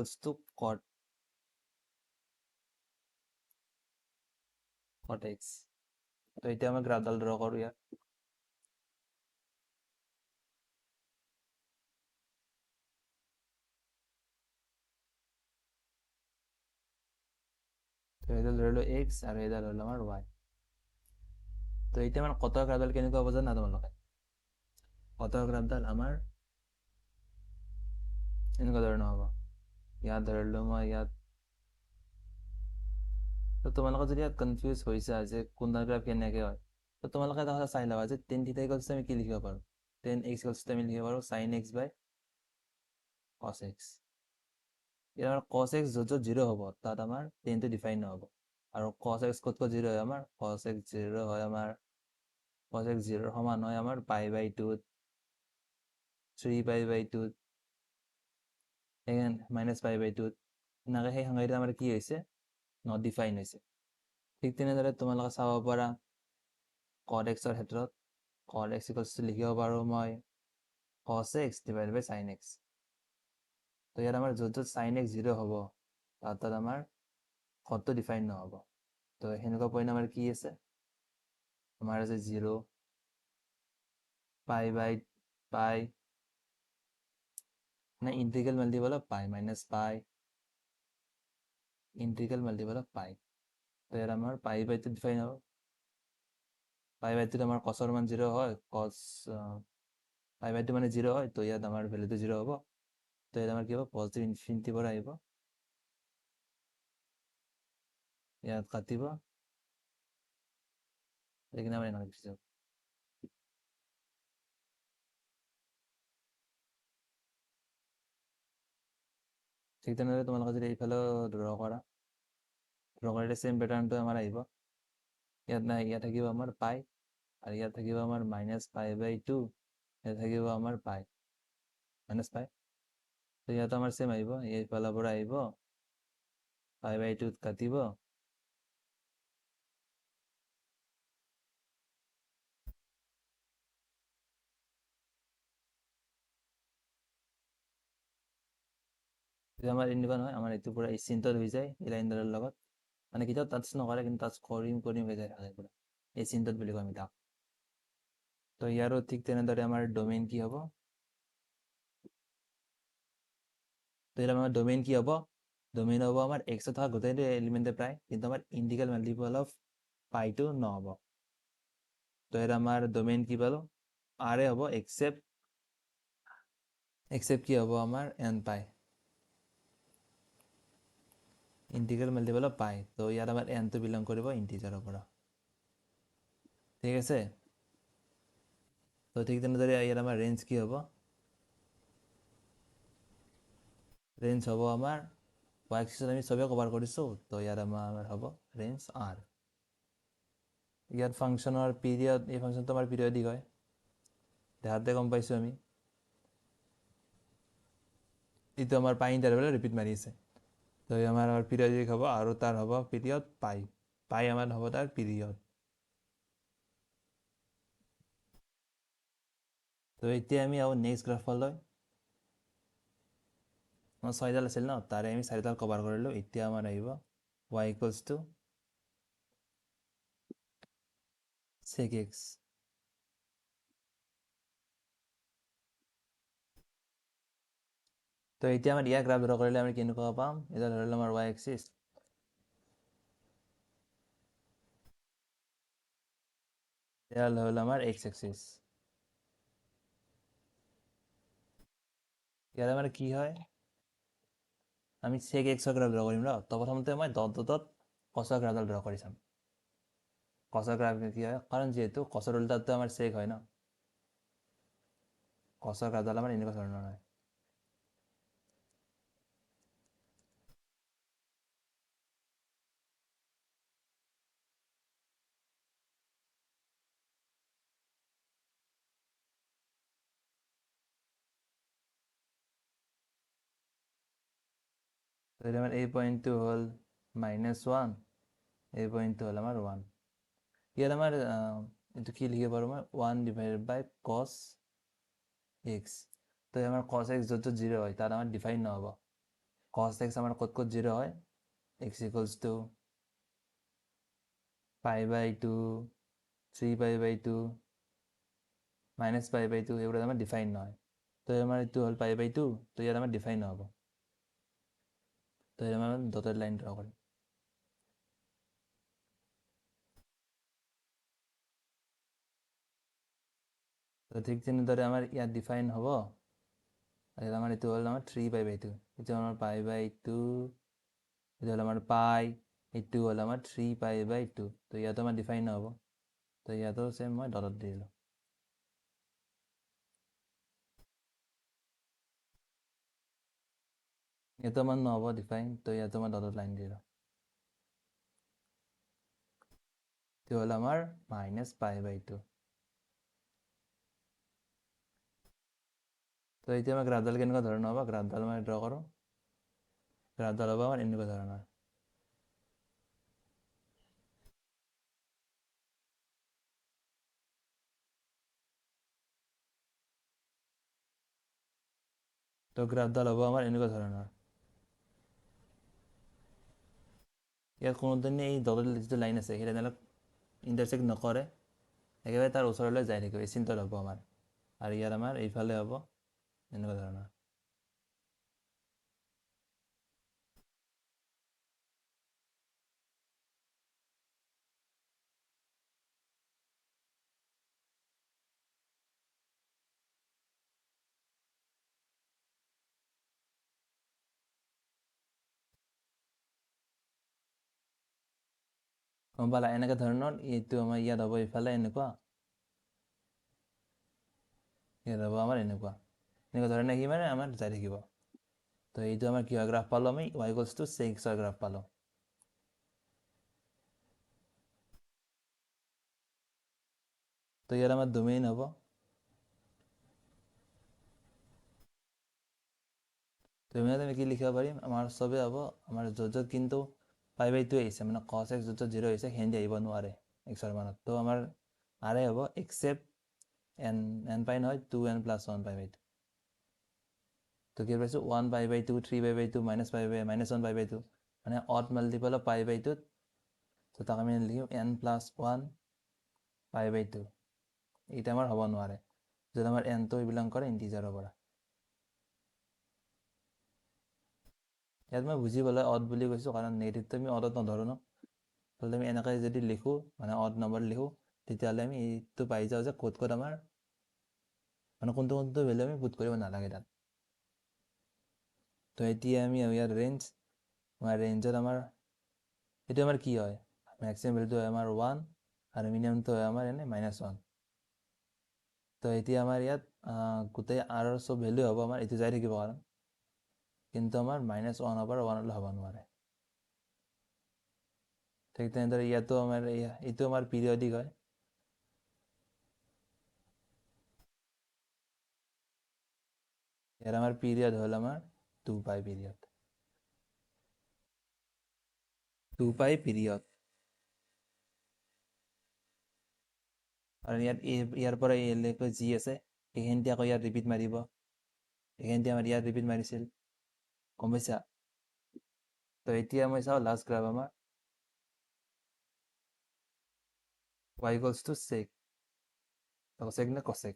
cot x। তো এতিয়া আমাৰ গ্ৰাফডাল ড্ৰ কৰোঁ ইয়াত। তো এইডাল ধৰিলোঁ x আৰু এইডাল হ'ল আমাৰ y। তো এতিয়া আমাৰ কটৰ গ্ৰাফডাল কেনেকুৱা হ'ব জানা তোমালোকে, কটৰ গ্ৰাফডাল আমাৰ এনেকুৱা ধৰণৰ হ'ব। ইয়াত ধৰিলোঁ মই ইয়াত, তো তোমালোকে যদি ইয়াত কনফিউজ হৈছা যে কোনডাল গ্ৰাফ কেনেকৈ হয়, তো তোমালোকে এটা কথা চাই ল'বা যে tan θ = আমি কি লিখিব পাৰোঁ, tan x = আমি লিখিব পাৰোঁ sin x/cos x। ইয়াত আমাৰ cos x য'ত য'ত 0 হ'ব তাত আমাৰ টেনটো ডিফাইন নহ'ব, আৰু cos x ক'ত ক'ত 0 হয়, আমাৰ cos x 0 হয়, আমাৰ cos x 0 সমান হয় আমাৰ π/2, 3π/2, -π/2, এনেকৈ সেই সংখ্যাটো আমাৰ কি হৈছে, নট ডিফাইন হৈছে। ঠিক তেনেদৰে তোমালোকে চাব পাৰা cot x ৰ ক্ষেত্ৰত, cot x = লিখিব পাৰোঁ মই cos x / sin x। তো ইয়াত আমাৰ য'ত য'ত sin x 0 হ'ব তাত আমাৰ cotটো ডিফাইন নহ'ব। তো সেনেকুৱা পইণ্ট আমাৰ কি আছে, আমাৰ আছে 0, π/π, মানে integral multiple of π, -π, integral multiple of π। তো ইয়াত আমাৰ π/2 ডিফাইন হ'ব, π/2 আমাৰ cosৰ মান 0 হয়, π/2 মানে 0 হয়, তো ইয়াত আমাৰ ভেলুটো 0 হ'ব। তো ইয়াত আমাৰ কি হ'ব, পজিটিভ ইনফিনিটিৰ পৰা আহিব, ইয়াত কাটিব, সেইকাৰণে আমাৰ এনেকৈ গুচি যাব। ঠিক তেনেদৰে তোমালোকে যদি এইফালেও ড্ৰ কৰিলে চেম পেটাৰ্ণটো আমাৰ আহিব। ইয়াত নাই, ইয়াত থাকিব আমাৰ পাই, আৰু ইয়াত থাকিব আমাৰ -π/2, ইয়াত থাকিব আমাৰ পাই -π। তো ইয়াত আমাৰ চেম আহিব, এইফালৰ পৰা আহিব, π/2 কাটিব, যদি আমাৰ এনেকুৱা নহয় আমাৰ এইটো পুৰা চিন্তাত হৈ যায় এই লাইনডালৰ লগত মানে কেতিয়াও টাচ নকৰে কিন্তু টাচ কৰিম হৈ যায় থাকে পুৰা এই চিন্তাত বুলি কয় আমি তাক তো ইয়াৰো ঠিক তেনেদৰে আমাৰ ডোমেইন কি হ'ব তো ইয়াৰ আমাৰ ডোমেইন কি হ'ব ডোমেইন হ'ব আমাৰ এক্সত থকা গোটেইটো এলিমেণ্টে প্ৰায় কিন্তু আমাৰ ইণ্টিগ্ৰেল মাল্টিপল অফ পাইটো নহ'ব তো ইয়াৰ আমাৰ ডোমেইন কি পালো আৰে হ'ব এক্সেপ্ট কি হ'ব আমাৰ এন পাই ইণ্টিগ্ৰেল মাল্টিপল অফ পাই তো ইয়াত আমাৰ এনটো বিলং কৰিব ইণ্টিজাৰৰ পৰা ঠিক আছে তো ঠিক তেনেদৰে ইয়াত আমাৰ ৰেঞ্জ কি হ'ব ৰেঞ্জ হ'ব আমাৰ y axis আমি সবে কভাৰ কৰিছোঁ তো ইয়াত আমাৰ হ'ব ৰেঞ্জ r ইয়াত ফাংচনৰ পিৰিয়ড এই ফাংচনটো আমাৰ পিৰিয়ডিক হয় দেখাতে গম পাইছোঁ আমি এইটো আমাৰ পাই ইণ্টাৰভেলত ৰিপিট মাৰি আছে তো আমাৰ পিৰিয়ডিক হ'ব আৰু তাৰ হ'ব পিৰিয়ড পাই আমাৰ হ'ব তাৰ পিৰিয়ড তো এতিয়া আমি আৰু নেক্সট গ্ৰাফলৈ আমাৰ 6ডাল আছিল ন তাৰে আমি 4ডাল কভাৰ কৰিলোঁ এতিয়া আমাৰ আহিব y equals to sec x তো এতিয়া আমাৰ ইয়াৰ গ্ৰাফ ড্ৰ কৰিলে আমি কেনেকুৱা পাম এটা ধৰিলে আমাৰ y axis এডাল হ'ল আমাৰ x axis ইয়াৰ আমাৰ কি হয় আমি sec x গ্ৰাফ ড্ৰ কৰিম ন তো প্ৰথমতে মই ডটত কছৰ গ্ৰাফডাল ড্ৰ কৰি চাম কছৰ গ্ৰাফ কি হয় কাৰণ যিহেতু কছৰ উল্টাটো আমাৰ sec হয় ন কছৰ গ্ৰাফডাল আমাৰ এনেকুৱা ধৰণৰ হয় তো আমাৰ এই পইণ্টটো হ'ল -1 এই পইণ্টটো হ'ল আমাৰ 1 ইয়াত আমাৰ এইটো কি লিখিব পাৰোঁ মই 1/cos x তো আমাৰ cos x য'ত 0 হয় তাত আমাৰ ডিফাইন নহ'ব cos x আমাৰ ক'ত 0 হয় x equals to π/2 3π/2 -π/2 এইবোৰ আমাৰ ডিফাইন নহয় তো আমাৰ এইটো হ'ল π/2 তো ইয়াত আমাৰ ডিফাইন নহ'ব তো আমাৰ ডটেড লাইন ড্ৰ কৰিম তো ঠিক তেনেদৰে আমাৰ ইয়াত ডিফাইন হ'ব ইয়াত আমাৰ এইটো হ'ল আমাৰ 3π/2 এইটো আমাৰ π/2 এইটো হ'ল আমাৰ পাই এইটো হ'ল আমাৰ 3π/2 তো ইয়াতো আমাৰ ডিফাইন নহ'ব তো ইয়াতো চেম মই ডটত দি দিলোঁ ইয়াতো আমাৰ নহ'ব ডিফাইন তো ইয়াতো মই ডটত লাইন দি দিলোঁ এইটো হ'ল আমাৰ -π/2 তো এতিয়া আমাৰ গ্ৰাফডাল কেনেকুৱা ধৰণৰ হ'ব গ্ৰাফডাল মই ড্ৰ কৰোঁ গ্ৰাফডাল হ'ব আমাৰ এনেকুৱা ধৰণৰ তো গ্ৰাফডাল হ'ব আমাৰ এনেকুৱা ধৰণৰ ইয়াত কোনোদিনে এই ডটেড যিটো লাইন আছে সেই লাইনডালক ইণ্টাৰচেক্ট নকৰে একেবাৰে তাৰ ওচৰলৈ যাই থাকিব এই চিন্তাত হ'ব আমাৰ আৰু ইয়াত আমাৰ এইফালে হ'ব এনেকুৱা ধৰণৰ গম পালা এনেকুৱা ধৰণৰ এইটো আমাৰ ইয়াত হ'ব এইফালে এনেকুৱা ইয়াত হ'ব আমাৰ এনেকুৱা ধৰণে সি মানে আমাৰ যাই থাকিব তো এইটো আমাৰ কি হয় গ্ৰাফ পালোঁ আমি y equals to sec x graph পালোঁ তো ইয়াত আমাৰ ডোমেইন হ'ব ডোমেইনত আমি কি লিখিব পাৰিম আমাৰ চবে হ'ব আমাৰ য'ত কিন্তু π/2 আহিছে মানে cos x য'ত 0 আহিছে সেনেদি আহিব নোৱাৰে xৰ মানত তো আমাৰ আৰে হ'ব এক্সেপ্ট n পাই নহয় 2n + 1/2 তো কি পাইছোঁ 1 π/2 3 π/2 -π/2 -1 π/2 মানে অড মাল্টিপল অফ π/2 তো তাক আমি লিখিম n+1 π/2 এইটা আমাৰ হ'ব নোৱাৰে যদি আমাৰ nটো বিলং কৰে ইণ্টিজাৰৰ পৰা ইয়াত মই বুজি পালে অড বুলি কৈছোঁ কাৰণ নেগেটিভটো আমি অডত নধৰোঁ ন তাহলে আমি এনেকৈ যদি লিখোঁ মানে অড নম্বৰ লিখোঁ তেতিয়াহ'লে আমি এইটো পাই যাওঁ যে ক'ত ক'ত আমাৰ মানে কোনটো কোনটো ভেলু আমি পুট কৰিব নালাগে তাত তো এতিয়া আমি ইয়াৰ ৰেঞ্জত আমাৰ এইটো আমাৰ কি হয় মেক্সিমাম ভেলুটো হয় আমাৰ 1 আৰু মিনিমামটো হয় আমাৰ এনে -1 তো এতিয়া আমাৰ ইয়াত গোটেই আৰৰ চব ভেলু হ'ব আমাৰ এইটো যাই থাকিব কাৰণ কিন্তু আমাৰ -1 পৰা 1লৈ হ'ব নোৱাৰে ঠিক তেনেদৰে ইয়াতো আমাৰ এইটো আমাৰ পিৰিয়ডিক হয় ইয়াৰ আমাৰ পিৰিয়ড হ'ল আমাৰ 2π পিৰিয়ড 2π পিৰিয়ড আৰু ইয়াৰ পৰা এইলৈকে যি আছে সেইখিনিতে আকৌ ইয়াত ৰিপিট মাৰিব এইখিনিতে আমাৰ ইয়াত ৰিপিট মাৰিছিল গম পাইছা তো এতিয়া মই চাওঁ লাষ্ট গ্ৰাফ আমাৰ y equals to sec cosec নে cosec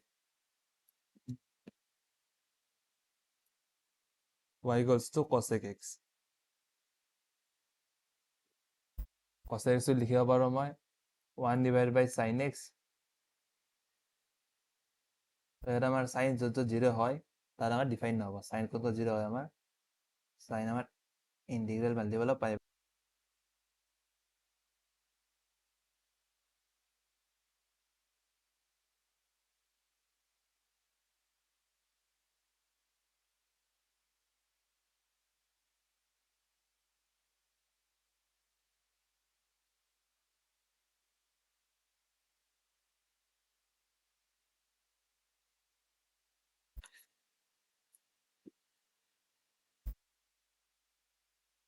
y equals to cosec x cosec x লিখিব পাৰোঁ মই 1/sin x এটা আমার সাইন যত জিরো হয় তার আমার ডিফাইন নহব সাইন কত জিরো হয় আমার সাইন আমার ইন্টিগ্রাল মাল্টিপল অফ পাই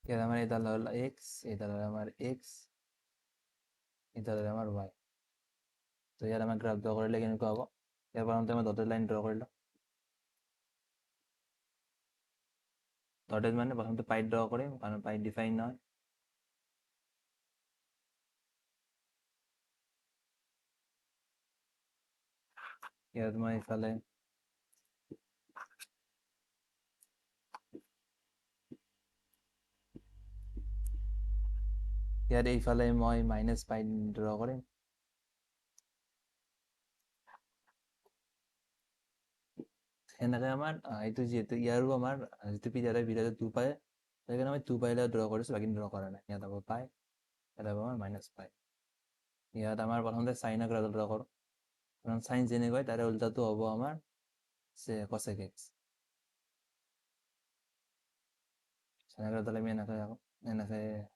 ইয়াত আমার এটা হল এক্স এটা হল আমার এক্স এটা হল আমার ওয়াই তো ইয়াত আমার গ্রাফ ড্র করলে কেনেকুৱা হ'ব ইয়াৰ পৰা আমি ডটেড লাইন ড্ৰ কৰিলোঁ ডটেড মানে প্ৰথমতে পাইত ড্ৰ কৰিম কাৰণ পাইত ডিফাইন নহয় ইয়াত মই ইফালে ইয়াত এইফালে মই মাইনাছ পাই ড্ৰ কৰিম সেনেকৈ আমাৰ এইটো যিহেতু ইয়াৰো আমাৰ যিটো পিৰিয়ড 2 পাই সেইকাৰণে মই 2 পাইলৈ ড্ৰ কৰিছোঁ বাকী ড্ৰ কৰা নাই ইয়াত হ'ব পাই ইয়াত হ'ব আমাৰ -পাই ইয়াত আমাৰ প্ৰথমতে চাইনৰ গ্ৰাফ ড্ৰ কৰোঁ কাৰণ চাইন যেনেকৈ তাৰে উল্টাটো হ'ব আমাৰ cosec x চাইনৰ গ্ৰাফ আমি এনেকৈ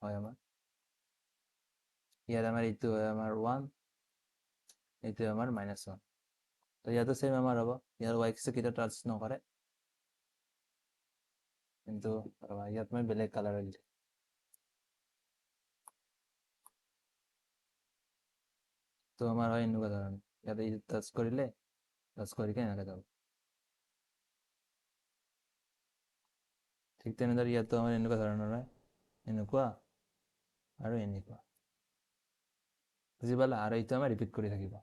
হয় আমাৰ ইয়াত আমাৰ এইটো হয় আমাৰ 1 এইটো আমাৰ -1 তো ইয়াতো সেম আমাৰ হ'ব ইয়াৰ y axis কেতিয়া টাচ নকৰে কিন্তু ইয়াত মই বেলেগ কালাৰ দিছোঁ তো আমাৰ হয় এনেকুৱা ধৰণৰ ইয়াতে টাচ কৰিলে টাচ কৰিকে এনেকৈ যাব ঠিক তেনেদৰে ইয়াতো আমাৰ এনেকুৱা ধৰণৰ হয় এনেকুৱা আৰু এনেকুৱা বুজি পালা আৰু এইটো আমাৰ ৰিপিট কৰি থাকিব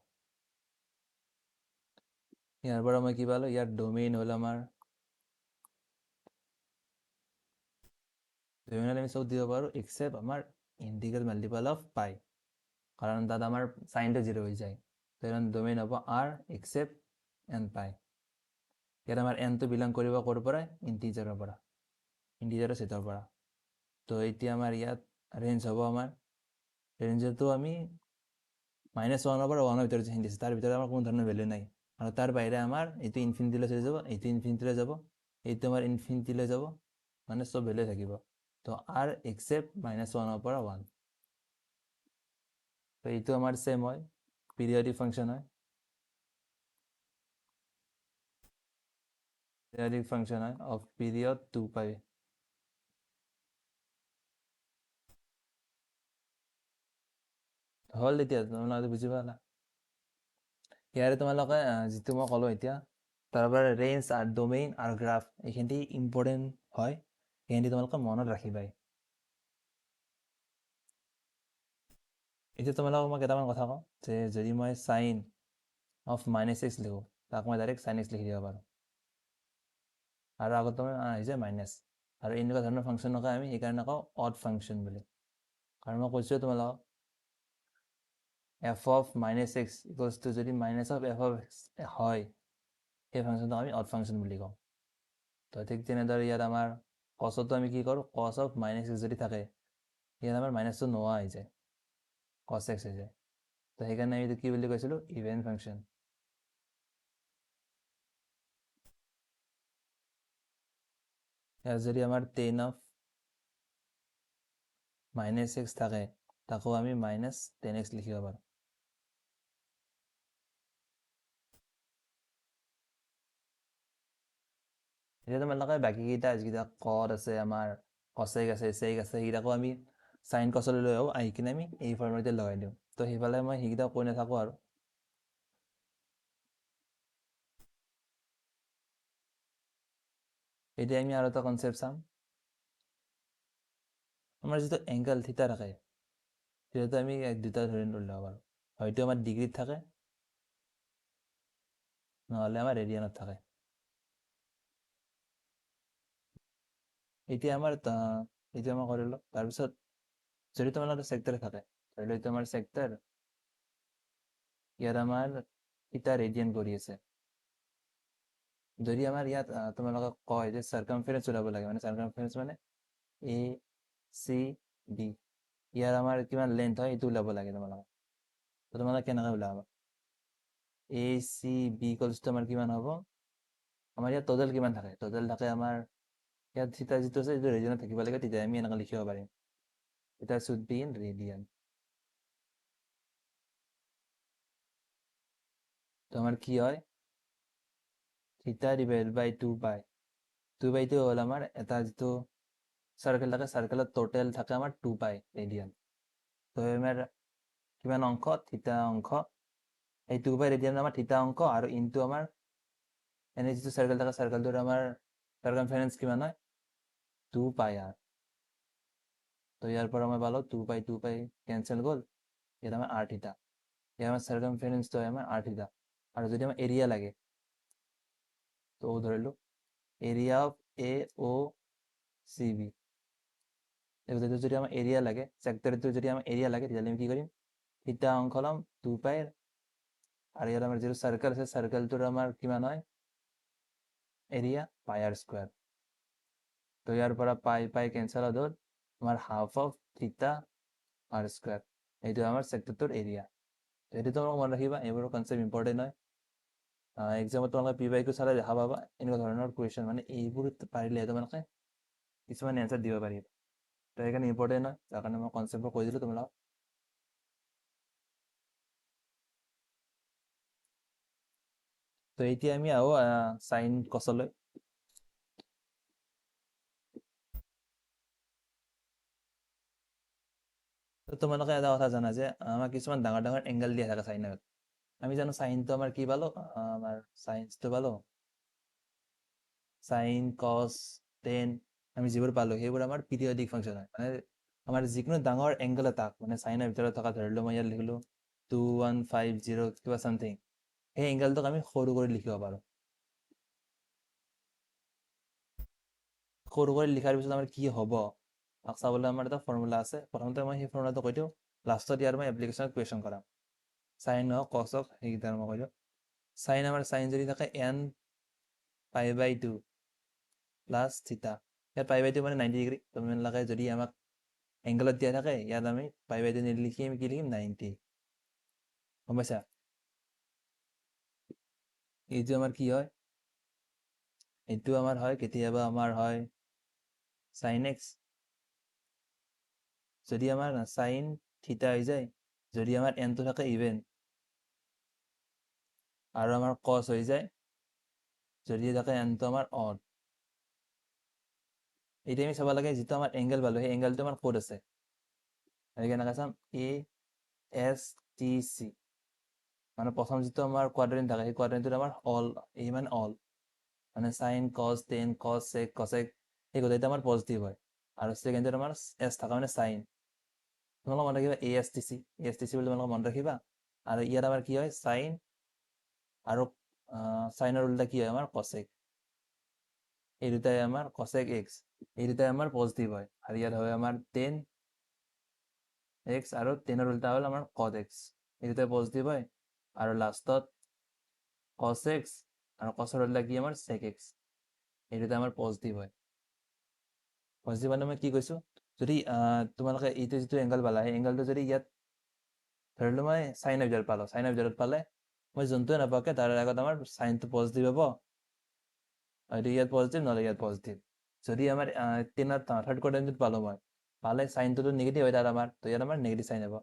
ইয়াৰ পৰা মই কি পালো ইয়াৰ ডোমেইন হ'ল আমাৰ ডোমেইনত আমি চব দিব পাৰোঁ এক্সেপ্ট আমাৰ ইন্টিগ্ৰেল মাল্টিপল অফ পাই কাৰণ তাত আমাৰ চাইনটো জিৰ' হৈ যায় তো ইয়াৰ ডোমেইন হ'ব আৰ এক্সেপ্ট এন পাই ইয়াত আমাৰ এনটো বিলং কৰিব ক'ৰ পৰা ইণ্টিজাৰৰ ছেটৰ পৰা তো এতিয়া আমাৰ ইয়াত ৰেঞ্জ হ'ব আমাৰ ৰেঞ্জতো আমি -1 পৰা 1 ভিতৰত যিখিনি দিছে তাৰ ভিতৰত আমাৰ কোনো ধৰণৰ ভেলু নাই আৰু তাৰ বাহিৰে আমাৰ এইটো ইনফিনিটিলৈ চলি যাব এইটো ইনফিনিটিলৈ যাব এইটো আমাৰ ইনফিনিটিলৈ যাব মানে চব ভেলু থাকিব তো আৰ এক্সেপ্ট -1 পৰা 1 তো এইটো আমাৰ সেম হয় পিৰিয়ডিক ফাংচন হয় অফ পিৰিয়ড 2π হ'ল এতিয়া তোমালোকে বুজি পালা ইয়াৰে তোমালোকে যিটো মই ক'লোঁ এতিয়া তাৰপৰা ৰেঞ্জ আৰু ডোমেইন আৰু গ্ৰাফ এইখিনি ইম্পৰ্টেণ্ট হয়, এইখিনি তোমালোকে মনত ৰাখিবাই। এতিয়া তোমালোকক মই কেইটামান কথা কওঁ যে যদি মই চাইন অফ -x লিখোঁ, তাক মই ডাইৰেক্ট sin x লিখি দিব পাৰোঁ। আৰু আগত তোমাৰ আহিছে মাইনাছ, আৰু এনেকুৱা ধৰণৰ ফাংচন নকওঁ আমি, সেইকাৰণে কওঁ অড ফাংচন বুলি। কাৰণ মই কৈছোঁ তোমালোকক f of -x equals to যদি minus of f of x হয়, সেই ফাংচনটো আমি অড ফাংচন বুলি কওঁ। তো ঠিক তেনেদৰে ইয়াত আমাৰ কছতো আমি কি কৰোঁ, কছ অফ -x যদি থাকে, ইয়াত আমাৰ মাইনাছটো নোহোৱা হৈ যায়, কছ x হৈ যায়। তো সেইকাৰণে আমি এইটো কি বুলি কৈছিলোঁ, ইভেন ফাংচন। ইয়াত যদি আমাৰ tan অফ -x থাকে, তাকো আমি -tan x লিখিব পাৰোঁ। এতিয়া তোমালোকে বাকীকেইটা যিকেইটা কড আছে আমাৰ, কছেক আছে, চেক আছে, সেইকেইটাকো আমি চাইন কছলৈ লৈ আহোঁ, আহি কিনে আমি এই ফৰ্মেটতে লগাই দিওঁ। তো সেইফালে মই সেইকেইটা কৈ নাথাকোঁ আৰু। এতিয়া আমি আৰু এটা কনচেপ্ট চাম। আমাৰ যিটো এংগল থিতা থাকে, সেইটো আমি দুটা ধৰণে ল'ব পাৰোঁ। হয়তো আমাৰ ডিগ্ৰীত থাকে, নহ'লে আমাৰ ৰেডিয়ানত থাকে। এতিয়া আমাৰ কৰিলোঁ। তাৰপিছত যদি তোমালোকৰ চেক্টৰ থাকে, ধৰি লওঁ এইটো আমাৰ চেক্টৰ, ইয়াত আমাৰ থিতা ৰেডিয়ান কৰি আছে। যদি আমাৰ ইয়াত তোমালোকক কয় যে চাৰ্কামফাৰেন্স ওলাব লাগে, মানে চাৰ্কামফাৰেন্স মানে ACB, ইয়াৰ আমাৰ কিমান লেন্থ হয় এইটো ওলাব লাগে তোমালোকক। তো তোমালোকে কেনেকৈ ওলাবা? ACB ইকুৱেলছ টু আমাৰ কিমান হ'ব? আমাৰ ইয়াত টোটেল কিমান থাকে? টোটেল থাকে আমাৰ ইয়াত থিতা যিটো আছে এইটো ৰেডিয়ানত থাকিব লাগে, তেতিয়া আমি এনেকৈ লিখিব পাৰিম। এটা শুড বি ইন ৰেডিয়ান। তো আমাৰ কি হয়? থিতা ডিভাইড বাই 2π। 2π হ'ল আমাৰ এটা যিটো চাৰ্কেল থাকে, চাৰ্কেলত টোটেল থাকে আমাৰ 2π ৰেডিয়ান। তো আমাৰ কিমান অংশ? থিতা অংশ। এই 2π ৰেডিয়ান আমাৰ থিতা অংশ, আৰু ইনটু আমাৰ এনে যিটো চাৰ্কেল থাকে, চাৰ্কেলটোৰ আমাৰ চাৰ্কামফাৰেন্স কিমান হয়? 2πr। তো ইয়াৰ পৰা মই পালোঁ 2π কেঞ্চেল গ'ল, ইয়াত আমাৰ r থিতা। ইয়াৰ আমাৰ চাৰ্কামফাৰেন্সটো হয় আমাৰ r থিতা। আৰু যদি আমাৰ এৰিয়া লাগে, তো ধৰিলোঁ এৰিয়া অফ AOCB, যদি আমাৰ এৰিয়া লাগে, চেক্টৰটো যদি আমাৰ এৰিয়া লাগে, তেতিয়াহ'লে আমি কি কৰিম? থিতা অংশ ল'ম 2π, আৰু ইয়াত আমাৰ যিটো চাৰ্কেল আছে, চাৰ্কেলটোৰ আমাৰ কিমান হয় এৰিয়া? πr²। তো ইয়াৰ পৰা পাই কেঞ্চেল আউট হ'ল, আমাৰ হাফ অফ থিতা r²। এইটো আমাৰ চেক্টৰটোৰ এৰিয়া। এইটো তোমালোকে মনত ৰাখিবা, এইবোৰ কনচেপ্ট ইম্পৰ্টেণ্ট হয়। এক্সামত তোমালোকে PYQ চালে দেখা পাবা এনেকুৱা ধৰণৰ কুৱেশ্যন, মানে এইবোৰ পাৰিলে তোমালোকে কিছুমান এনচাৰ দিব পাৰিব। তো সেইকাৰণে ইম্পৰ্টেণ্ট হয়, যাৰ কাৰণে মই কনচেপ্টবোৰ কৈ দিলোঁ তোমালোকক। তো এতিয়া আমি আহোঁ চাইন কছলৈ। তো তোমালোকে এটা কথা জানা যে আমাৰ কিছুমান ডাঙৰ ডাঙৰ এংগল দিয়া থাকে চাইনত। আমি জানো চাইনটো আমাৰ কি পালোঁ? আমাৰ চাইন্সটো পালোঁ, চাইন কছ টেন, আমি যিবোৰ পালোঁ সেইবোৰ আমাৰ পিৰিয়ডিক ফাংচন হয়। মানে আমাৰ যিকোনো ডাঙৰ এংগল এটাক, মানে চাইনৰ ভিতৰত থকা, ধৰিলোঁ মই ইয়াত লিখিলোঁ 2150 কিবা চামথিং, সেই এংগলটোক আমি সৰু কৰি লিখিব পাৰোঁ। সৰু কৰি লিখাৰ পিছত আমাৰ কি হ'ব তাক চাবলৈ আমাৰ এটা ফৰ্মুলা আছে। প্ৰথমতে মই সেই ফৰ্মুলাটো কৈ দিওঁ, লাষ্টত ইয়াৰ মই এপ্লিকেশ্যনত কুৱেশ্যন কৰাম। চাইন হওক কছ হওক সেইকেইটা মই কৈ দিওঁ। চাইন আমাৰ চাইন যদি থাকে n π/2 প্লাছ থিতা, ইয়াত π/2 মানে 90 ডিগ্ৰী। তোমালোকে যদি আমাক এংগলত দিয়া থাকে, ইয়াত আমি π/2 নিলিখি আমি কি লিখিম? 90। গম পাইছা? এইটো আমাৰ কি হয়? এইটো আমাৰ হয়, কেতিয়াবা আমাৰ হয় sin x, যদি আমাৰ চাইন থিতা হৈ যায়, যদি আমাৰ এনটো থাকে ইভেন, আৰু আমাৰ কছ হৈ যায় যদি থাকে এনটো আমাৰ অড। এতিয়া আমি চাব লাগে যিটো আমাৰ এংগেল পালোঁ, সেই এংগেলটো আমাৰ ক'ত আছে। আমি কেনেকৈ চাম? ASTC, মানে প্ৰথম যিটো আমাৰ কোৱাড্ৰেণ্ট থাকে, সেই কোৱাড্ৰেণ্টটোত আমাৰ অল, এই মানে অল, মানে সাইন কস টেন কস সেক কসেক এই গোটেইটো আমাৰ পজিটিভ হয় আৰু ছেকেণ্ডত আমাৰ এছ থকা মানে সাইন তোমালোকে মনত ৰাখিবা এ এছ টি চি বুলি তোমালোকে মনত ৰাখিবা আৰু ইয়াত আমাৰ কি হয় সাইন আৰু সাইনৰ উল্টা কি হয় আমাৰ কসেক এই দুটাই আমাৰ কসেক এক্স এই দুটাই আমাৰ পজিটিভ হয় আৰু ইয়াত হয় আমাৰ টেন এক্স আৰু টেনৰ উল্টা হ'ল আমাৰ কট এক্স এই দুটাই পজিটিভ হয় আৰু লাষ্টত কস এক্স আৰু কসৰ উল্টা কি আমাৰ সেক এক্স এই দুটা আমাৰ পজিটিভ হয় পজিটিভ মানে মই কি কৈছো যদি তোমালোকে এইটো যিটো এংগল পালা সেই এংগলটো যদি ইয়াত ধৰিলো মই সাইন অফ জেড পালো সাইন অফ জেডত পালে মই যোনটোৱে নাপাওকে তাৰ আগত আমাৰ সাইনটো পজিটিভ হ'ব আৰু ইয়াত পজিটিভ নহ'লে ইয়াত পজিটিভ যদি আমাৰ টেনত থাৰ্ড কোৱাড্ৰেণ্টত পালো মই পালে সাইনটোতো নিগেটিভ হয় তাত আমাৰ তো ইয়াত আমাৰ নিগেটিভ সাইন হ'ব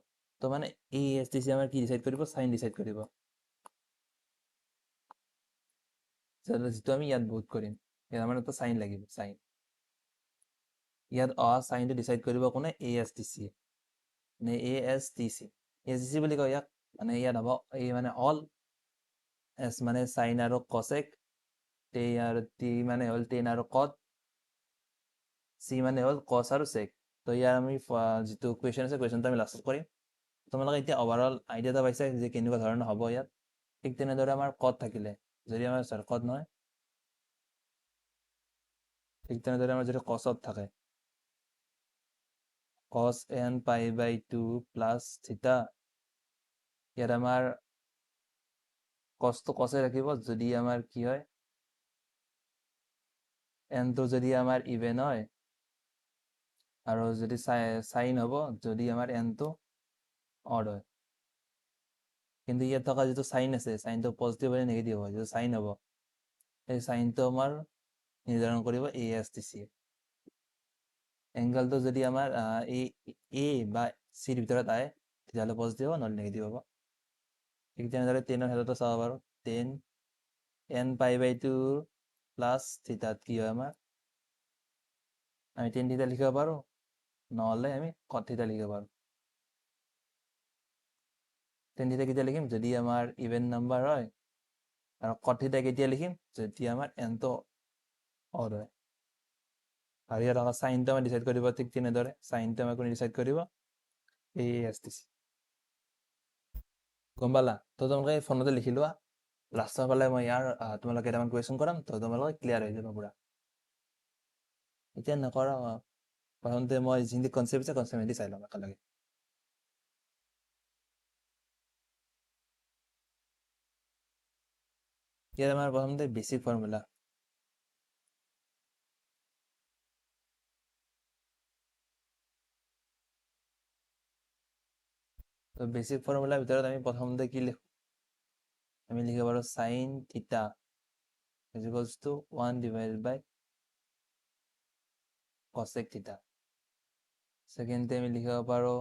তো মানে এই এছ টি চি আমাৰ কি ডিচাইড কৰিব সাইন ডিচাইড কৰিব যিটো আমি ইয়াত ভোট কৰিম ইয়াত আমাৰ এটা সাইন লাগিব সাইন ইয়াত অহা সাইনটো ডিচাইড কৰিব কোনে এ এছ টি চি নে এ এছ টি চি বুলি কয় ইয়াক মানে ইয়াত হ'ব এই মানে অল এছ মানে সাইন আৰু কসেক টি আৰু টি মানে হ'ল টেন আৰু কট চি মানে হ'ল কস আৰু সেক তো ইয়াৰ আমি যিটো কুৱেশ্যন আছে কুৱেশ্যনটো আমি লাষ্টত কৰিম তোমালোকে এতিয়া অভাৰঅল আইডিয়া এটা পাইছা যে কেনেকুৱা ধৰণৰ হ'ব ইয়াত ঠিক তেনেদৰে আমাৰ কট থাকিলে যদি আমাৰ কট নহয় ঠিক তেনেদৰে আমাৰ যদি কচত থাকে cos n pi by 2 plus theta ইয়াত আমাৰ cosটো cosে ৰাখিব যদি আমাৰ কি হয় n টো যদি আমাৰ ইভেন হয় আৰু যদি সাইন হ'ব যদি আমাৰ n টো অড হয় কিন্তু ইয়াত থকা যিটো সাইন আছে সাইনটো পজিটিভ হয় নেগেটিভ হয় যিটো সাইন হ'ব সেই সাইনটো আমাৰ নিৰ্ধাৰণ কৰিব এ এছ টি চি এংগলটো যদি আমাৰ এ বা চিৰ ভিতৰত আহে তেতিয়াহ'লে পজিটিভ হ'ব নহ'লে নেগেটিভ হ'ব ঠিক তেনেদৰে টেনৰ ক্ষেত্ৰতো চাব পাৰোঁ ten n pi by 2 plus থিতাত কি হয় আমাৰ আমি টেন থিতা লিখিব পাৰোঁ নহ'লে আমি কট থিতা লিখিব পাৰোঁ টেন থিতা কেতিয়া লিখিম যদি আমাৰ ইভেন নাম্বাৰ হয় আৰু কট থিতা কেতিয়া লিখিম যদি আমাৰ nটো অড হয় আৰু ইয়াত আমাৰ সাইনটো আমি ডিচাইড কৰিব ঠিক তেনেদৰে সাইনটো আমি কোনে ডিচাইড কৰিব এ এছ টি চি গম পালা তো তোমালোকে ফোনতে লিখি লোৱা লাষ্টৰ ফালে মই ইয়াৰ তোমালোকে কেইটামান কুৱেশ্যন কৰাম তো তোমালোকে ক্লিয়াৰ হৈ যাব পুৰা এতিয়া নকৰা প্ৰথমতে মই যিখিনি কনচেপ্ট আছে কনচেপ্ট চাই ল'ম একেলগে ইয়াত আমাৰ প্ৰথমতে বেছিক ফৰ্মুলা তো বেছিক ফৰ্মুলাৰ ভিতৰত আমি প্ৰথমতে কি লিখোঁ আমি লিখিব পাৰোঁ sine theta is equals to 1 divided by cosec theta সেকেন্ডতে আমি লিখিব পাৰোঁ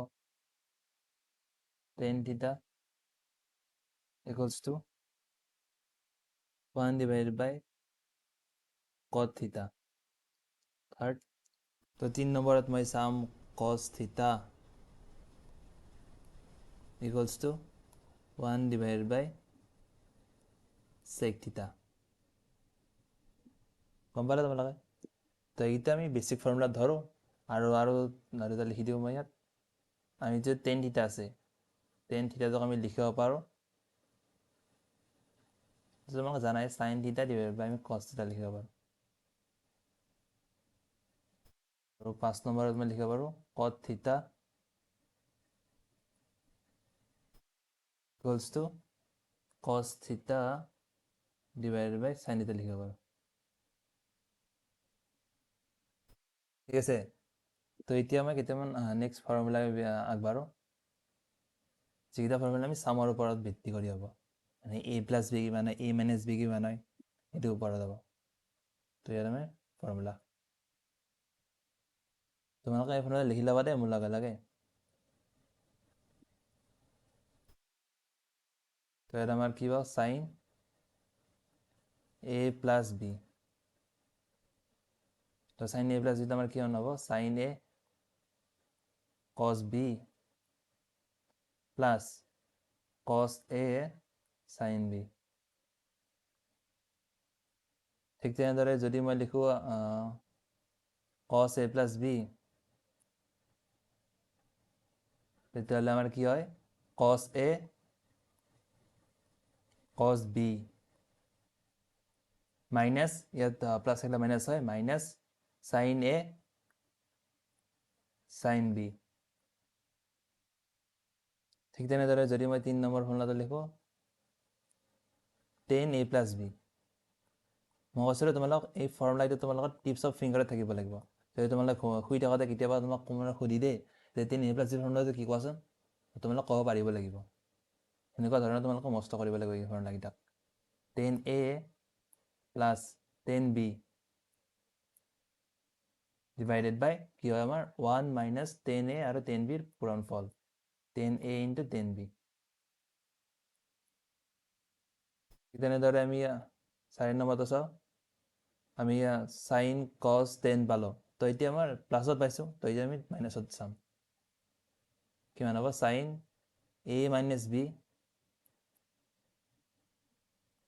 tan theta equals to 1 divided by cot theta third তো 3 নম্বৰত মই চাম cos theta equals to 1 divided by sec theta গম পালা তোমালোকে তো এইটা আমি বেছিক ফৰ্মুলা ধৰোঁ আৰু দুটা লিখি দিওঁ মই ইয়াত আমি যে টেন থিতা আছে টেন থিতাটোক আমি লিখিব পাৰোঁ তোমালোকে জানাই সাইন থিতা ডিভাইডেড বাই আমি কস থিতা লিখিব পাৰোঁ আৰু 5 নম্বৰত মই লিখিব পাৰোঁ cot theta equals to cos theta divided by sine theta লিখিব পাৰোঁ ঠিক আছে তো এতিয়া মই কেইটামান নেক্সট ফৰ্মুলা আগবাঢ়োঁ যিকেইটা ফৰ্মুলা আমি চামৰ ওপৰত ভিত্তি কৰি হ'ব মানে এ প্লাছ বি কিমান হয় এ মাইনাছ বি কিমান হয় এইটোৰ ওপৰত হ'ব তো ইয়াত আমি ফৰ্মুলা তোমালোকে এই ফৰ্মুলা লিখি ল'বা দেই মোৰ লগে লগে তো ইয়াত আমাৰ কি হ'ব সাইন এ প্লাছ বি তো সাইন এ প্লাছ বিটো আমাৰ কি হ'ব sine A cos B plus cos A sin B ঠিক তেনেদৰে যদি মই লিখোঁ cos a plus b, তেতিয়াহ'লে আমাৰ কি হয় cos a cos b minus ইয়াত প্লাছ থাকিলে মাইনাছ হয় minus sin a sin b। ঠিক তেনেদৰে যদি মই 3 নম্বৰ ফৰ্মুলাটো লিখোঁ tan a plus b, মই কৈছিলোঁ তোমালোক এই ফৰ্মুলাটো তোমালোকৰ টিপছ অফ ফিংগাৰত থাকিব লাগিব। যদি তোমালোক শুই থাকোঁতে কেতিয়াবা তোমাক কোনোবাই সুধি দেই যে tan a plus b ফৰ্মুলাটো কি কোৱাচোন, তোমালোক ক'ব পাৰিব লাগিব। সেনেকুৱা ধৰণৰ তোমালোকক মস্ত কৰিব লাগিব এই ফৰ্মুলাকেইটাক। tan a plus tan b divided by কি হয় আমাৰ 1 মাইনাছ tan a আৰু tan b ৰ পূৰণফল tan a into tan b। তেনেদৰে আমি 4 নম্বৰটো চাওঁ, আমি sin cos tan পালোঁ, তো এতিয়া আমাৰ প্লাছত পাইছোঁ, তো এতিয়া আমি মাইনাছত চাম। কিমান হ'ব sin a minus b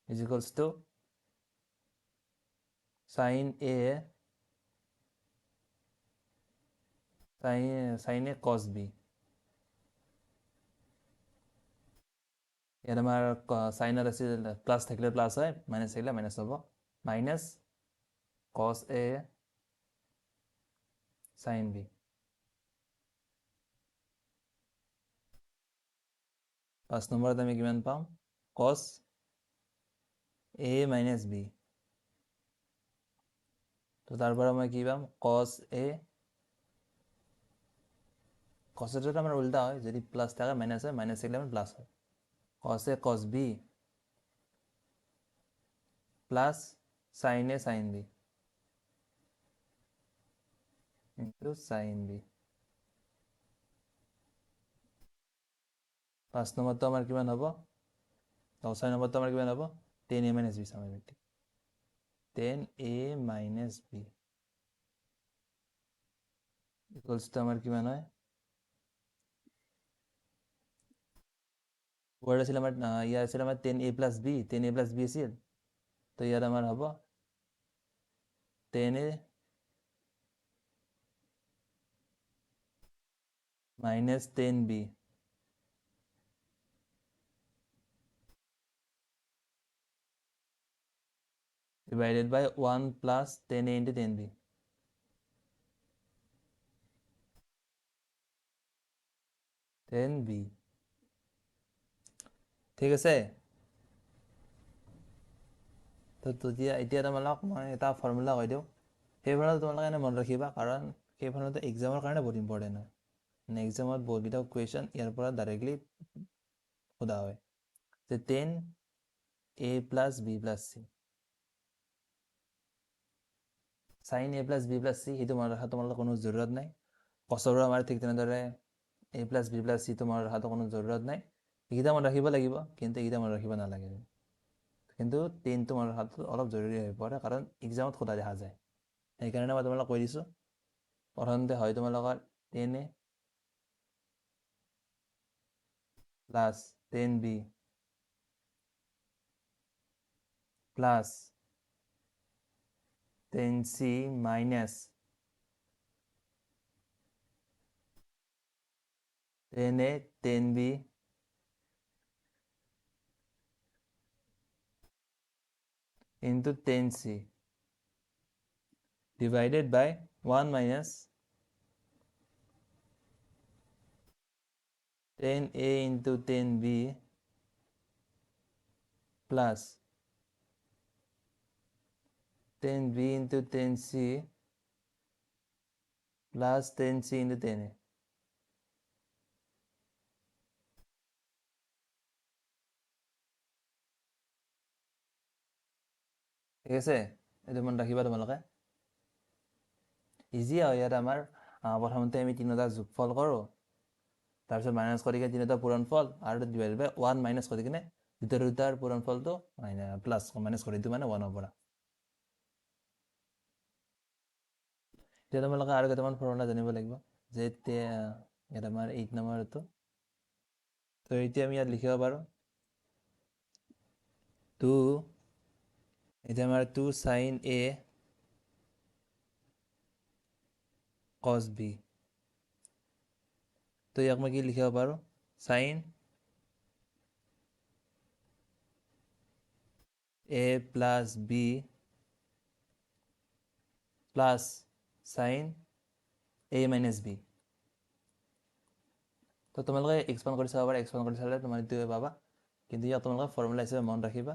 is equals two sin a cos b। ইয়াত আমাৰ চাইনত আছিল প্লাছ থাকিলে প্লাছ হয়, মাইনাছ থাকিলে মাইনাছ হ'ব, minus cos a sin b। 5 নম্বৰত আমি কিমান পাম cos a মাইনাছ b, তো তাৰ পৰা মই কি পাম cos a, cosটো আমাৰ উল্টা হয়, যদি প্লাছ থাকে মাইনাছ হয়, মাইনাছ থাকিলে আমাৰ প্লাছ হয়, cos a cos b plus sin a sin b into sin b। 5 নম্বৰটো আমাৰ কিমান হ'ব, 6 নম্বৰটো আমাৰ কিমান হ'ব tan a minus b চাম আমি, tan a minus b equals to আমাৰ কিমান হয়, ৱৰ্ড আছিল আমাৰ ইয়াত আছিল আমাৰ tan a plus b, tan a plus b আছিল, তো ইয়াত আমাৰ হ'ব tan a minus tan b divided by 1 plus tan a into tan b। tan b ঠিক আছে। তো এতিয়া তোমালোক মই এটা ফৰ্মুলা কৈ দিওঁ, সেই ফৰ্মুলাটো তোমালোকে এনে মনত ৰাখিবা, কাৰণ সেই ফৰ্মুলাটো এক্সামৰ কাৰণে বহুত ইম্পৰ্টেণ্ট হয়, মানে এক্সামত বহুতকেইটা কুৱেশ্যন ইয়াৰ পৰা ডাইৰেক্টলি সোধা হয়, যে tan a plus b plus c, sin a plus b plus c সেইটো মনত ৰখা তোমালোকৰ কোনো জৰুৰত নাই। কছৰো আমাৰ ঠিক তেনেদৰে a plus b plus c টো মনত ৰখাটো কোনো জৰুৰত নাই, এইকেইটা মনত ৰাখিব লাগিব, কিন্তু এইকেইটা মনত ৰাখিব নালাগে। কিন্তু টেনটো মনত ৰখাটো অলপ জৰুৰী হৈ পৰে, কাৰণ এক্সামত সোধা দেখা যায়, সেইকাৰণে মই তোমালোকক কৈ দিছোঁ। প্ৰথমতে হয় তোমালোকৰ tan a plus tan b plus tan c minus tan a tan b into tan c divided by 1 minus tan a into tan b plus tan b into tan c plus tan c into tan a। ঠিক আছে, এইটো মনত ৰাখিবা তোমালোকে, ইজি হয়। ইয়াত আমাৰ প্ৰথমতে আমি তিনিটা যোগফল কৰোঁ, তাৰপিছত মাইনাছ কৰি কিনে তিনিটা পূৰণফল, আৰু ডিভাইড বাই 1 মাইনাছ কৰি কিনে দুটাৰ পূৰণফলটো প্লাছ মাইনাছ কৰি দিওঁ, মানে 1ৰ পৰা। এতিয়া তোমালোকে আৰু কেইটামান ফৰ্মুলা জানিব লাগিব, যে ইয়াত আমাৰ 8 নম্বৰটো, তো এতিয়া আমি ইয়াত লিখিব পাৰোঁ 2 এতিয়া আমাৰ 2 sin a cos b, তো ইয়াক মই কি লিখিব পাৰোঁ, sin a plus b plus sin a minus b। তো তোমালোকে এক্সপাণ্ড কৰি চাব পাৰা, এক্সপাণ্ড কৰি চালে তোমাৰ এইটোৱে পাবা, কিন্তু ইয়াক তোমালোকে ফৰ্মুলা হিচাপে মনত ৰাখিবা,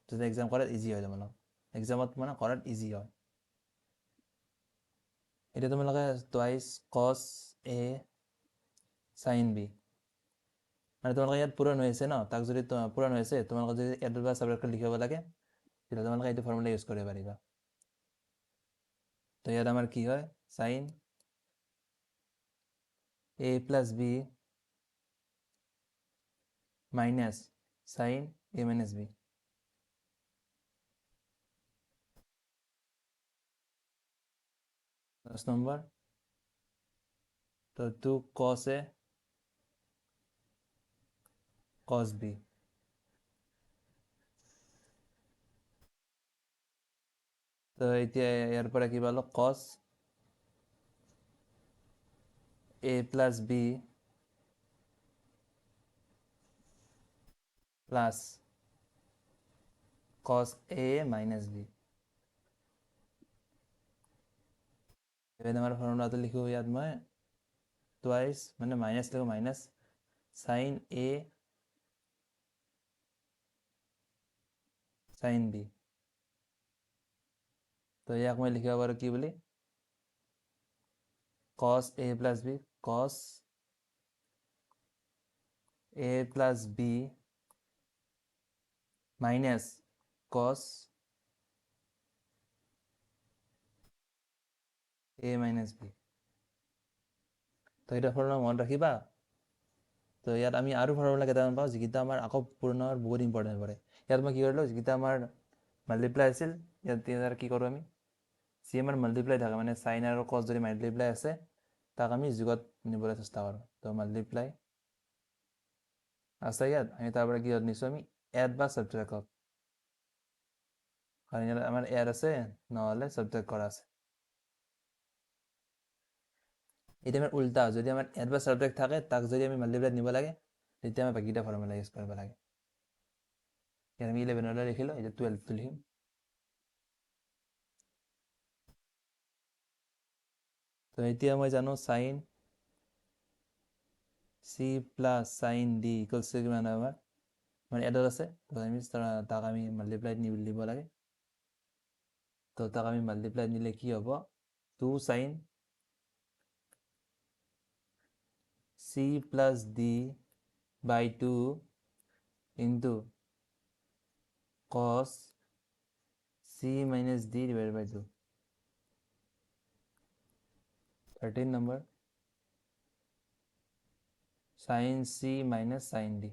যাতে এক্সাম কৰাত ইজি হয়, তোমালোক এক্সামত মানে কৰাত ইজি হয়। এতিয়া তোমালোকে twice cos a sin b, মানে তোমালোকে ইয়াত পূৰণ হৈ আছে ন, তাক যদি পূৰণ হৈ আছে, তোমালোকে যদি এডৰ পৰা চাবট্ৰেক্ট লিখিব লাগে, তেতিয়া তোমালোকে এইটো ফৰ্মুলা ইউজ কৰিব পাৰিবা। তো ইয়াত আমাৰ কি হয়, sin a plus b minus sin a minus b। 10 number, তো 2 cos a cos b, তো এতিয়া ইয়াৰ পৰা কি পালো, cos a plus b plus cos a minus b। এবার আমার ফর্মুলাতে লিখো ইয়াত মই টুৱাইচ মানে মাইনাস লিখো, minus sin a sin b। তো ইয়াক মই লিখিব পাৰোঁ কি বুলি, cos a plus b, cos a plus b minus cos a minus b। তো এটা ফৰ্মুলা মনত ৰাখিবা। তো ইয়াত আমি আৰু ফৰ্মুলা কেইটামান পাওঁ, যিকেইটা আমাৰ আকৌ পূৰণ হোৱাৰ বহুত ইম্পৰ্টেণ্ট পৰে। ইয়াত মই কি কৰিলোঁ, যিকেইটা আমাৰ মাল্টিপ্লাই আছিল, ইয়াত কি কৰোঁ আমি, যি আমাৰ মাল্টিপ্লাই থাকে, মানে চাইন আৰু কছ যদি মাল্টিপ্লাই আছে, তাক আমি যুগত নিবলৈ চেষ্টা কৰোঁ। তো মাল্টিপ্লাই আছে ইয়াত, আমি তাৰ পৰা কিহত নিছোঁ, আমি এড বা ছাবট্ৰেক্টত, কাৰণ ইয়াত আমাৰ এড আছে, নহ'লে ছাবট্ৰেক্ট কৰা আছে। এতিয়া আমাৰ উল্টা, যদি আমাৰ এড বা ছাবট্ৰেক্ট থাকে, তাক যদি আমি মাল্টিপ্লাইত নিব লাগে, তেতিয়া আমি বাকীটা ফৰ্মুলা ইউজ কৰিব লাগে। ইয়াত আমি 11 লিখিলোঁ, এতিয়া 12 লিখিম। তো এতিয়া মই জানো sin c plus sin d equals to কিমান হয়, আমাৰ মানে এডত আছে, তো আমি তাক আমি মাল্টিপ্লাইত নিব লাগে। তো তাক আমি মাল্টিপ্লাইত নিলে কি হ'ব, 2 sin c plus d by 2 into cos c minus d divided by 2। 13 number, sin c minus sin d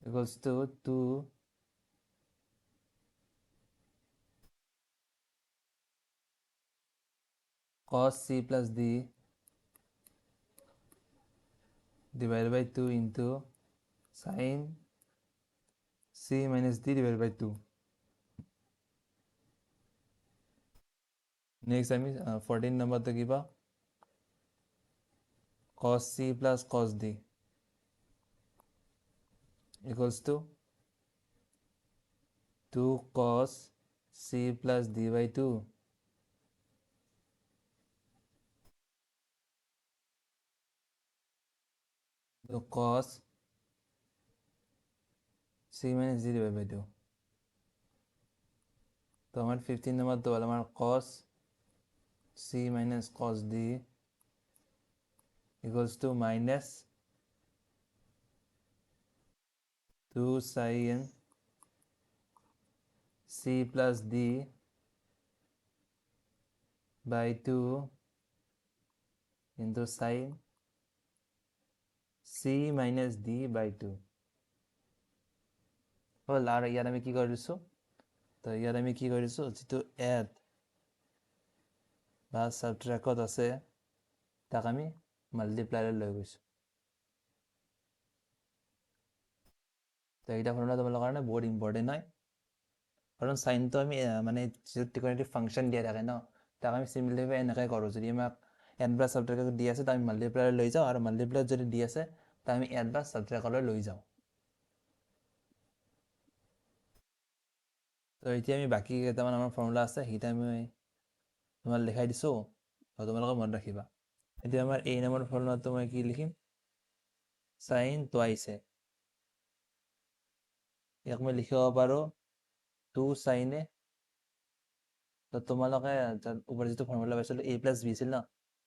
equals to 2 cos c plus d divided by 2 into sin c minus d divided by 2। Next আমি 14 নম্বৰতে কি পাওঁ, cos c plus cos d equals to 2 cos c plus d by 2 তো cos c minus d divided by 2। তো আমার 15 নম্বর তো হলো আমার cos c minus cos d equals to minus 2 sin c plus d by 2 into sin c minus d by 2 হ'ল। আৰু ইয়াত আমি কি কৰিছোঁ, তো ইয়াত আমি কি কৰিছোঁ, যিটো এড বা ছাবট্ৰেক্টত আছে, তাক আমি মাল্টিপ্লাইলৈ লৈ গৈছোঁ। তো এইটা ফৰ্মুলা তোমালোকৰ কাৰণে বহুত ইম্পৰ্টেণ্ট হয়, কাৰণ চাইনটো আমি মানে যিটো ত্ৰিকোণমিতিক ফাংচন দিয়া থাকে ন, তাক আমি চিম্পলিফাই এনেকৈ কৰোঁ। যদি আমাক এড বা ছাবট্ৰেক্ট দি আছে, তাক আমি মাল্টিপ্লাই লৈ যাওঁ, আৰু মাল্টিপ্লাইত যদি দি আছে, তাক আমি এড বা ছাবট্ৰেক্টলৈ লৈ যাওঁ। তো এতিয়া আমি বাকী কেইটামান আমাৰ ফৰ্মুলা আছে, সেইকেইটা আমি তোমাক দেখাই দিছোঁ, আৰু তোমালোকে মনত ৰাখিবা। এতিয়া আমাৰ এই নম্বৰ ফৰ্মুলাটো মই কি লিখিম, চাইন টুৱাইছে, ইয়াক মই লিখিব পাৰোঁ 2 sin A। তো তোমালোকে ওপৰত যিটো ফৰ্মুলা পাইছিলোঁ A প্লাছ বি আছিল ন,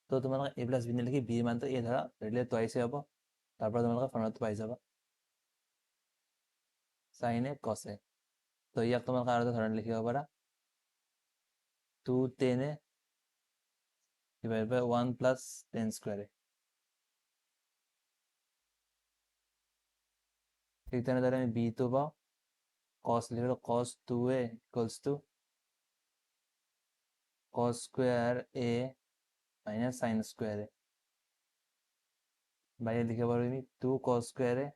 তো তোমালোকে A প্লাছ বি নিলিখি বি মানটো A ধৰা, ধৰিলে টুৱাইছে হ'ব, তাৰ পৰা তোমালোকে ফৰ্মুলাটো পাই যাবা, sin A cos A। তো ইয়াক তোমালোকে আৰু এটা ধৰণে লিখিব পাৰা, 2 tan A divided by 1 plus tan square A। ঠিক তেনেদৰে আমি বিটো পাওঁ, cos লিখিলোঁ cos 2A equals to cos square A minus sin square A। বাইরে লিখে পারো আমি 2 cos square A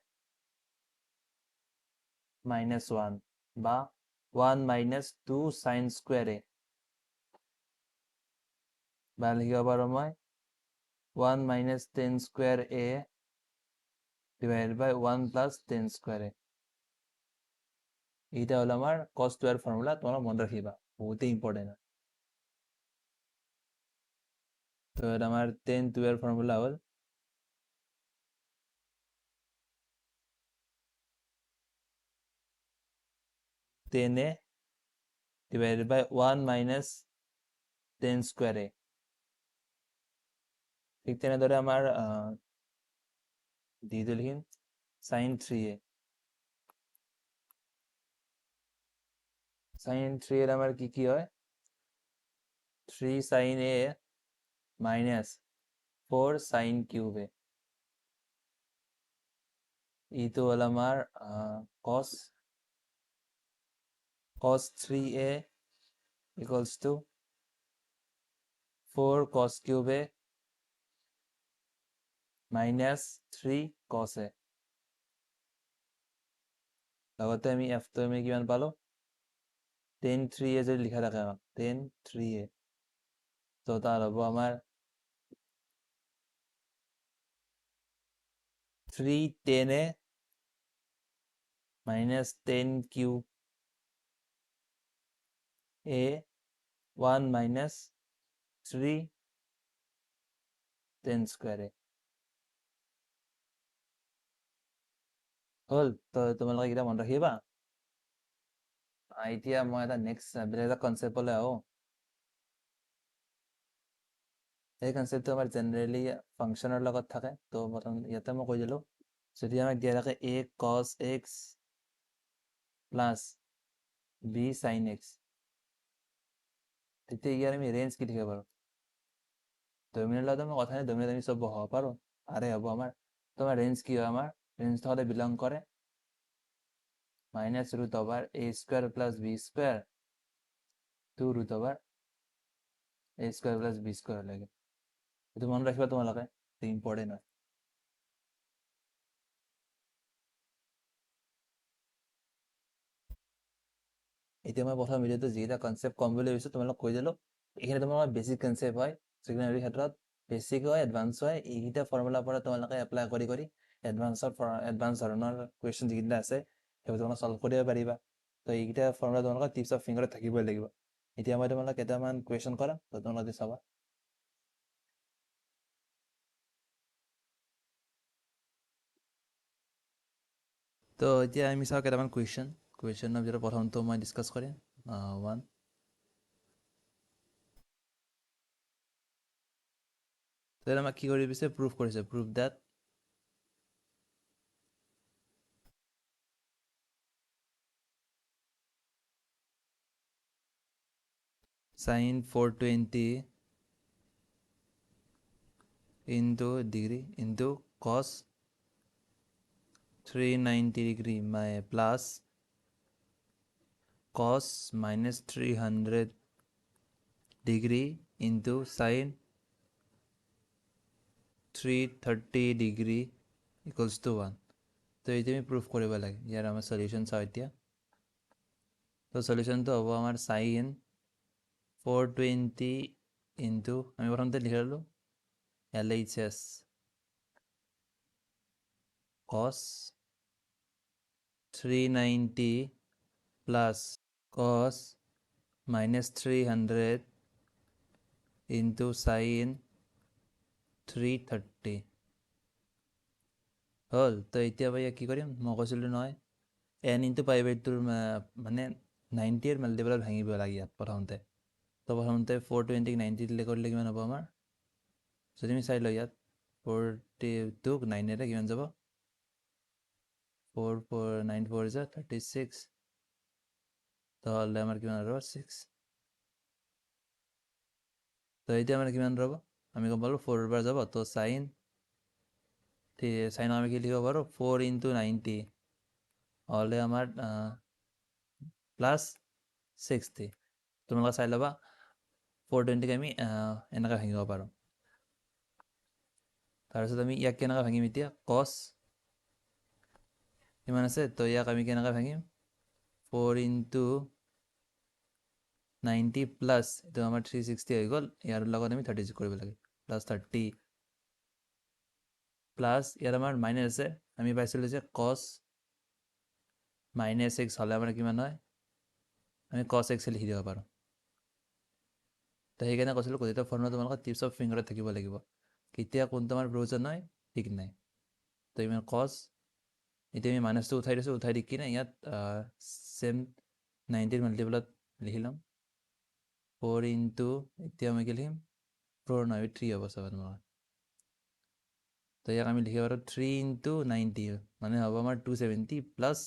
minus 1 বা 1 minus 2 sin square A, বা লিখিব পারো মই 1 minus tan square A divided by 1 plus tan square A। এইটা হলো আমার cos 2 এর ফর্মুলা, তোমরা মনে রাখিবা, বহুতই ইম্পর্টেন্ট। তো এটা আমার tan 2 এর formula hall tan A divided by 1 minus tan square A। ঠিক তেনেদৰে আমার দ্বিতীয় লিখিম sin 3A। sin 3 এর আমার কি কি হয়, 3 sin A minus 4 sin cube A। এইটো হল আমার cos 3A equals to 4 cos cube A minus 3 cos A। লগতে আমি f তো আমি কিমান পালো, tan 3A যদি লিখা থাকে আমাক tan 3A, তো তার হবো আমার 3 tan A minus tan cube A 1 minus 3 tan square A। হল, তো তোমালোকে এটা মনত ৰাখিবা। এতিয়া মই এটা নেক্সট বেলেগ এটা কনচেপ্টলৈ আহোঁ। এই কনচেপ্টটো আমাৰ জেনেৰেলি ফাংচনৰ লগত থাকে। তো প্ৰথম ইয়াতে মই কৈ দিলোঁ, যদি আমাক দিয়া থাকে a cos x plus b sin x, তেতিয়া ইয়াৰ আমি ৰেঞ্জ কি লিখিব পাৰোঁ, ডমিনেৰ লগত আমি কথা নাই, ডমিনেট আমি চব বহাব পাৰোঁ, আৰে হ'ব আমাৰ। তো আমাৰ ৰেঞ্জ কি হয়, আমাৰ ৰেঞ্জটো সদায় বিলং কৰে minus root over a square plus b square to root over a square plus b square লাগে। এইটো মনত ৰাখিবা তোমালোকে, এইটো ইম্পৰ্টেণ্ট হয়। এতিয়া মই প্ৰথম ভিডিঅ'টো যিকেইটা কনচেপ্ট ক'ম বুলি ভাবিছোঁ তোমালোক কৈ দিলোঁ। এইখিনি তোমাৰ বেছিক কনচেপ্ট হয়, ছেকেণ্ডাৰী ক্ষেত্ৰত বেছিক হয়, এডভান্স হয়। এইকেইটা ফৰ্মুলাৰ পৰা তোমালোকে এপ্লাই কৰি এডভান্স ধৰণৰ কুৱেশ্যন যিকেইটা আছে সেইবোৰ তোমালোকে ছল্ভ কৰিব পাৰিবা। তো এইকেইটা ফৰ্মুলা তোমালোকৰ টিপছ অফ ফিংগাৰত থাকিবই লাগিব। এতিয়া মই তোমালোক কেইটামান কুৱেশ্যন কৰাম, তো তোমালোকে চাবা। তো এতিয়া আমি চাওঁ কেইটামান কুৱেশ্যনৰ ভিতৰত প্ৰথমটো মই ডিছকাছ কৰিম। 1, তো আমাক কি কৰি দিছে, প্ৰুফ কৰিছে, proof date sin 420 into degree into cos 390 degree plus cos minus 300 degree into sin 330 degree equals to 1। তো এইটো আমি প্ৰুফ কৰিব লাগে। ইয়াৰ আমাৰ সলিউশ্যন চাওঁ এতিয়া। তো সলিউশ্যনটো হ'ব আমাৰ sin 420 ইনটু আমি প্ৰথমতে লিখি ল'লোঁ LHS cos 390 plus cos minus 300 into sin 330 হ'ল। তো এতিয়া ভাই কি কৰিম, মই কৈছিলোঁ নহয় n into pi by tour মানে 90ৰ মাল্টিপলত ভাঙিব লাগে ইয়াত প্ৰথমতে। তো প্ৰথমতে 420ক 90 দিলে কৰিলে কিমান হ'ব আমাৰ, যদি আমি চাই লওঁ ইয়াত 42ক 9ৰে কিমান যাব, 9 4 is 36, তাহলে আমাৰ কিমান ৰ'ব 6। তো এতিয়া আমাৰ কিমান ৰ'ব, আমি গম পালোঁ 4 বাৰ যাব। তো সাইন আমি কি লিখিব পাৰোঁ 4 ইনটু 90 হ'লে আমাৰ প্লাছ 60। তোমালোকে চাই ল'বা 420ক আমি এনেকৈ ভাঙিব পাৰোঁ। তাৰপিছত আমি ইয়াক কেনেকৈ ভাঙিম এতিয়া, কছ কিমান আছে, তো ইয়াক আমি কেনেকৈ ভাঙিম 4 ইনটু 90 প্লাছ এইটো আমাৰ 360 হৈ গ'ল, ইয়াৰ লগত আমি 30 যোগ কৰিব লাগে, প্লাছ 30 প্লাছ ইয়াত আমাৰ মাইনাছ আছে, আমি পাইছিলোঁ যে কছ মাইনাছ এক্স হ'লে আমাৰ কিমান হয়, আমি কছ এক্স লিখি দিব পাৰোঁ। তো সেইকাৰণে কৈছিলোঁ গোটেইটো ফৰ্মুলা তোমালোকৰ টিপছ অফ ফিংগাৰত থাকিব লাগিব, কেতিয়া কোনটো আমাৰ প্ৰয়োজন হয় ঠিক নাই। তো ইমান কছ, এতিয়া আমি মাইনাছটো উঠাই দিছোঁ, উঠাই দি কিনে ইয়াত ছেম 90ৰ মাল্টিপলত লিখি ল'ম 4 ইনটু, এতিয়া আমি কি লিখিম 4 নহয় 3 হ'ব চাবা তোমালোকৰ। তো ইয়াক আমি লিখিব পাৰোঁ 3 ইনটু 90 মানে হ'ব আমাৰ 270 প্লাছ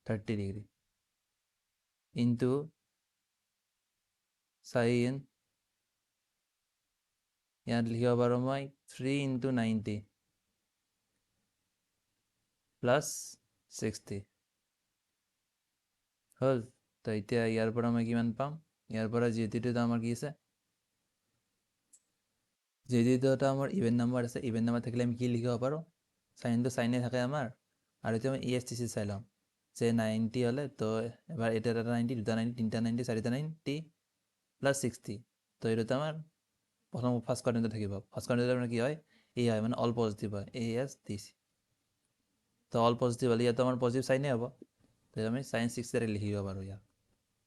30 ডিগ্ৰী ইনটু সাইন, ইয়াত লিখিব পাৰোঁ মই 3 ইনটু 90 প্লাছ 60 হ'ল। তো এতিয়া ইয়াৰ পৰা মই কিমান পাম, ইয়াৰ পৰা যিহেতুটো আমাৰ কি আছে, যিহেতু এটা আমাৰ ইভেন নাম্বাৰ আছে, ইভেন নাম্বাৰ থাকিলে আমি কি লিখিব পাৰোঁ, চাইনটো চাইনে থাকে আমাৰ। আৰু এতিয়া আমি ESTC চাই লওঁ যে 90 হ'লে, তো এবাৰ এটা 90, দুটা 90, তিনিটা 90, চাৰিটা 90 প্লাছ 60। তো এইটো আমাৰ প্ৰথম ফাৰ্ষ্ট কোৱাড্ৰেণ্টত থাকিব। ফাৰ্ষ্ট কোৱাড্ৰেণ্টত মানে কি হয়, এই হয় মানে অল পজিটিভ হয়, ASTC। তো অল পজিটিভ হ'লে ইয়াতো আমাৰ পজিটিভ চাইনে হ'ব, তো আমি sin 60 লিখিব পাৰোঁ ইয়াত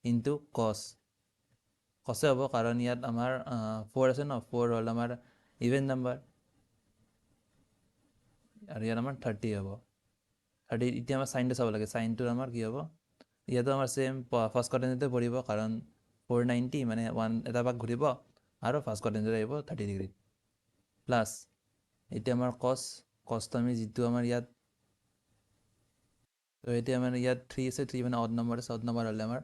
ইনটু কছে হ'ব, কাৰণ ইয়াত আমাৰ 4 আছে ন, 4 হ'ল আমাৰ ইভেন নাম্বাৰ আৰু ইয়াত আমাৰ 30 হ'ব। 30 এতিয়া আমাৰ চাইনটো চাব লাগে, চাইনটোৰ আমাৰ কি হ'ব, ইয়াতো আমাৰ ছেম ফাৰ্ষ্ট কোৱাড্ৰেণ্টতে পৰিব, কাৰণ 490 মানে 1 এটা ভাগ ঘূৰিব আৰু ফাৰ্ষ্ট কোৱাড্ৰেণ্টত আহিব 30 ডিগ্ৰী প্লাছ এতিয়া আমাৰ কছটো আমি যিটো আমাৰ ইয়াত, তো এতিয়া মানে ইয়াত 3 আছে, 3 মানে অড নম্বৰ আছে, অড নম্বৰ হ'লে আমাৰ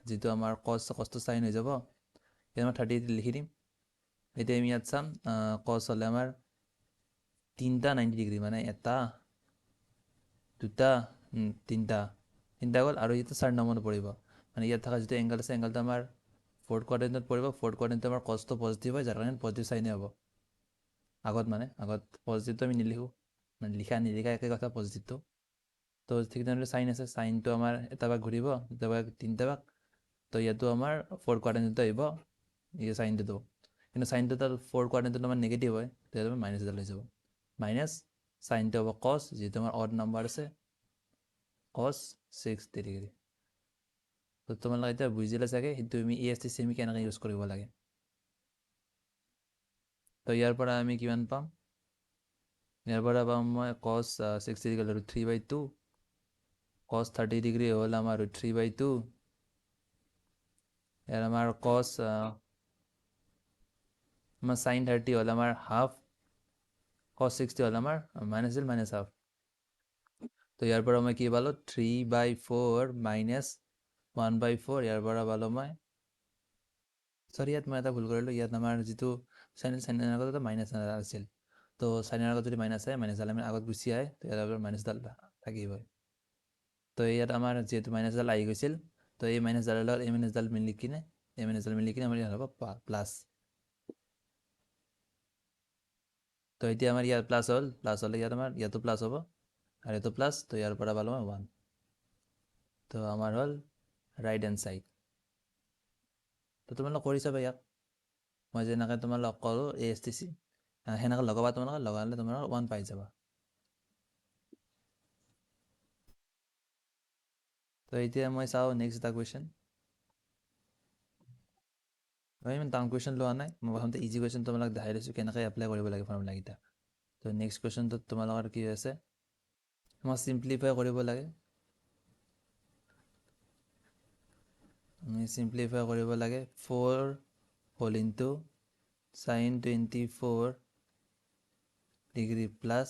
যিটো আমাৰ কছটো চাইন হৈ যাব, এতিয়া আমাৰ 30 লিখি দিম। এতিয়া আমি ইয়াত চাম কছ হ'লে আমাৰ তিনিটা 90 ডিগ্ৰী মানে এটা দুটা তিনিটা গ'ল, আৰু ইয়াতে 4 নম্বৰত পৰিব, মানে ইয়াত থকা যিটো এংগল আছে এংগলটো আমাৰ ফ'ৰ্থ কোৱাড্ৰেণ্টত পৰিব। ফ'ৰ্থ কোৱাড্ৰেণ্টত আমাৰ কছটো পজিটিভ হয়, যাৰ কাৰণে পজিটিভ চাইনে হ'ব। আগত পজিটিভটো আমি নিলিখোঁ, মানে নিলিখা একে কথা পজিটিভটো। তো ঠিক তেনেদৰে চাইন আছে, চাইনটো আমাৰ এটা ভাগ ঘূৰিব, দুটা ভাগ তিনিটা ভাগ, তো ইয়াতো আমাৰ ফ'ৰ্থ কোৱাড্ৰেণ্টত আহিব এই চাইনটো। কিন্তু চাইনটো তাত ফ'ৰ্থ কোৱাড্ৰেণ্টত আমাৰ নিগেটিভ হয়, তেতিয়াহ'লে মাইনাছ এডাল হৈ যাব, মাইনাছ চাইনটো হ'ব কছ, যিহেতু আমাৰ অড নাম্বাৰ আছে, কছ 60 ডিগ্ৰী। তো তোমালোকে এতিয়া বুজিলে চাগে সেইটো আমি ESTC আমি কেনেকৈ ইউজ কৰিব লাগে। তো ইয়াৰ পৰা আমি কিমান পাম, ইয়াৰ পৰা পাম মই কছ 60 ডিগ্ৰী হ'ল 3/2, কছ 30 ডিগ্ৰী হ'ল আমাৰ 3/2, ইয়াৰ আমাৰ কছ আমাৰ সাইন 30 হ'ল আমাৰ হাফ, কছ 60 হ'ল আমাৰ মাইনাছ হাফ। তো ইয়াৰ পৰা মই কি পালোঁ 3/4 মাইনাছ 1/4, ইয়াৰ পৰা পালোঁ মই, চৰি ইয়াত মই এটা ভুল কৰিলোঁ, ইয়াত আমাৰ যিটো চাইনৰ আগত এটা মাইনাছ আছিল, তো চাইনৰ আগত যদি মাইনাছ আহে, মাইনাছ ডাল আমি আগত গুচি আহে, তো ইয়াৰ আগত মাইনাছডাল থাকিবই। তো ইয়াত আমাৰ যিহেতু মাইনাছডাল আহি গৈছিল, তো এই মাইনাছডালৰ লগত এই মাইনাছডাল মিলি কিনে আমাৰ ইয়াত হ'ব প্লাছ। তো এতিয়া আমাৰ ইয়াত প্লাছ হ'লে ইয়াত আমাৰ ইয়াতো প্লাছ হ'ব, আৰু এইটো প্লাছ, তো ইয়াৰ পৰা পালোঁ মই 1। তো আমাৰ হ'ল ৰাইট হেণ্ড ছাইড। তো তোমালোকে কৰি চাবা ইয়াক, মই যেনেকৈ তোমালোকক ক'লোঁ ASTC সেনেকৈ লগাবা, তোমালোকে লগালে তোমালোকে 1 পাই যাবা। তো এতিয়া মই চাওঁ নেক্সট এটা কুৱেশ্যন। মই ইমান টান কুৱেশ্যন লোৱা নাই, মই প্ৰথমতে ইজি কুৱেশ্যন তোমালোক দেখাই দিছোঁ কেনেকৈ এপ্লাই কৰিব লাগে ফৰ্মুলাকেইটা। তো নেক্সট কুৱেশ্যনটোত তোমালোকৰ কি আছে, মই চিম্প্লিফাই কৰিব লাগে। আমি চিম্প্লিফাই কৰিব লাগে 4 whole into sin 24 degree plus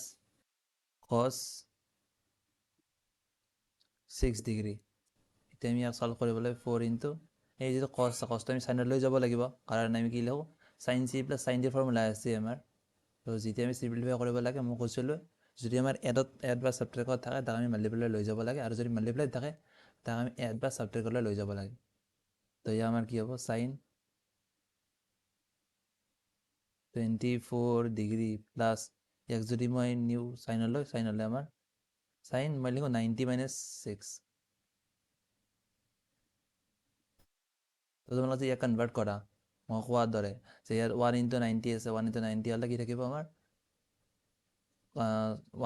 cos 6 degree. এতিয়া আমি ইয়াক চল্ভ কৰিবলৈ 4 ইনটু এই যিটো কছটো আমি চাইনত লৈ যাব লাগিব, কাৰণ আমি কি লিখোঁ sin c plus sin d formula আছে আমাৰ। তো যেতিয়া আমি চিম্প্লিফাই কৰিব লাগে মই কৈছিলোঁ, যদি আমাৰ এড বা ছাবট্ৰেক্টত থাকে তাক আমি মাল্টিপ্লাই লৈ যাব লাগে, আৰু যদি মাল্টিপ্লাই থাকে তাক আমি এড বা ছাবট্ৰেক্টলৈ লৈ যাব লাগে। তো ইয়াৰ আমাৰ কি হ'ব sin 24 ডিগ্ৰী প্লাছ ইয়াক যদি মই নিউ চাইনলৈ আমাৰ চাইন মই লিখোঁ 90 - 6। তো তোমালোকে ইয়াক কনভাৰ্ট কৰা মই কোৱাৰ দৰে, যে ইয়াত 1 × 90 আছে, 1 × 90 হ'লে কি থাকিব আমাৰ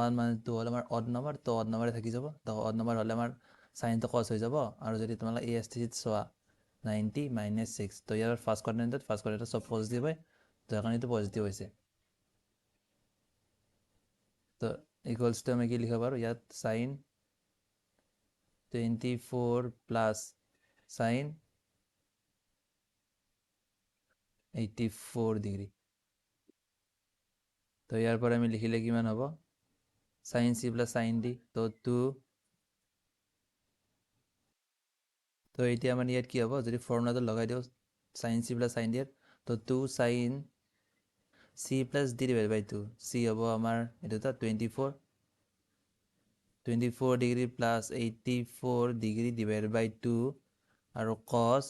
1 - 2 হ'লে আমাৰ অড নম্বৰ, তো অড নম্বৰে থাকি যাব। তো অড নম্বৰ হ'লে আমাৰ চাইনটো কছ হৈ যাব, আৰু যদি তোমালোকে ASTCত চোৱা 90 - 6, তো ইয়াৰ ফাৰ্ষ্ট কোৱাড্ৰেণ্টত চব পজিটিভ হয়, তো সেইকাৰণে এইটো পজিটিভ হৈছে। তো ইকুৱেলছটো আমি কি লিখিব পাৰোঁ, ইয়াত sin 24 প্লাছ sin 84 ডিগ্ৰী। তো ইয়াৰ পৰা আমি লিখিলে কিমান হ'ব sin c plus sin d, তো 2। তো এতিয়া আমাৰ ইয়াত কি হ'ব, যদি ফৰ্মুলাটো লগাই দিওঁ sin c plus sin d, তো 2 sin c plus d divide by 2, c হ'ব আমাৰ এইটো 24 degree plus 84 degree divide by 2, আৰু cos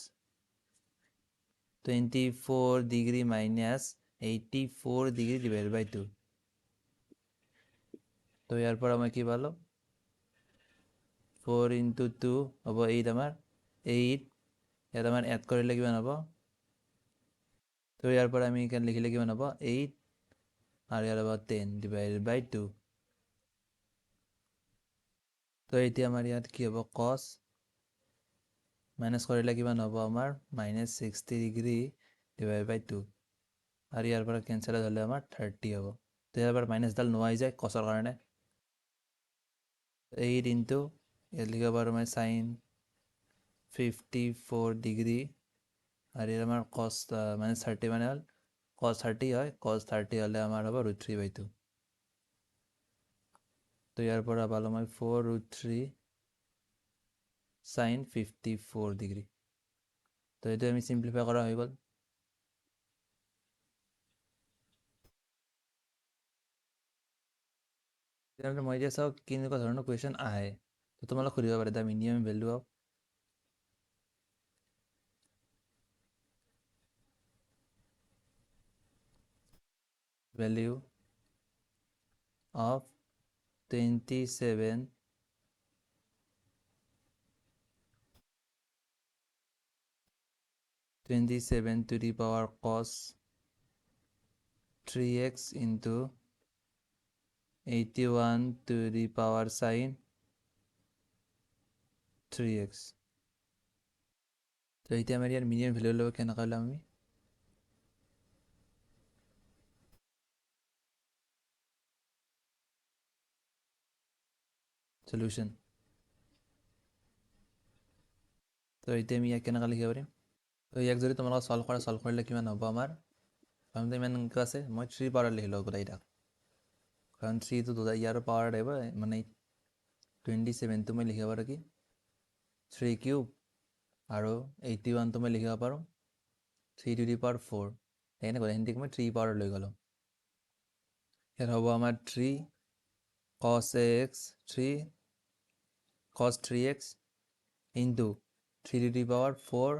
24 degree minus 84 degree divide by 2। তো ইয়াৰ পৰা মই কি পালোঁ 4 × 2 হ'ব 8, আমাৰ 8 ইয়াত আমাৰ এড কৰিলে কিমান হ'ব, তো ইয়াৰ পৰা আমি লিখিলে কিমান হ'ব 8, আৰু ইয়াৰ হ'ব 10 ডিভাইড বাই 2। তো এতিয়া আমাৰ ইয়াত কি হ'ব cos মাইনাছ কৰিলে কিমান হ'ব আমাৰ -60 ডিগ্ৰী ডিভাইড বাই 2, আৰু ইয়াৰ পৰা কেঞ্চেল হ'লে আমাৰ 30 হ'ব। তো ইয়াৰ পৰা মাইনাছডাল নোহোৱা যায় কছৰ কাৰণে। 8 ইনটু ইয়াত লিখিব পাৰোঁ মই sin 54 ডিগ্ৰী, আৰু ইয়াত আমাৰ cos -30 মানে হ'ল cos 30 হয়, cos 30 হ'লে আমাৰ হ'ব √3/2। তো ইয়াৰ পৰা পালোঁ মই 4√3 sin 54 ডিগ্ৰী। তো এইটো আমি চিম্প্লিফাই কৰা হৈ গ'ল। তেনেহ'লে মই এতিয়া চাওঁ কেনেকুৱা ধৰণৰ কুৱেশ্যন আহে, তো তোমালোক সুধিব পাৰে the minimum value of value of 27 to the power cos 3x into 81 to the power sin 3x। তো এতিয়া আমাৰ ইয়াৰ মিনিমাম ভেলু ল'ব কেনেকৈ ল'ম আমি, সলিউশ্যন। তো এতিয়া আমি ইয়াক কেনেকৈ লিখিব পাৰিম, তো ইয়াক যদি তোমালোকে চল্ভ কৰিলে কিমান হ'ব আমাৰ প্ৰথমতে ইমান এনেকুৱা আছে, মই 3 পাৱাৰ লিখিলোঁ গোটেইকেইটাক, কাৰণ 3টো ইয়াৰো পাৱাৰ আহিব, মানে 27টো মই লিখিব পাৰোঁ কি 3 কিউব, আৰু 81টো মই লিখিব পাৰোঁ 3 to the power 4। সেইকাৰণে গোটেইখিনিক মই 3 পাৱাৰ লৈ গ'লোঁ। ইয়াত হ'ব আমাৰ 3 cos 3x into 3 to the power 4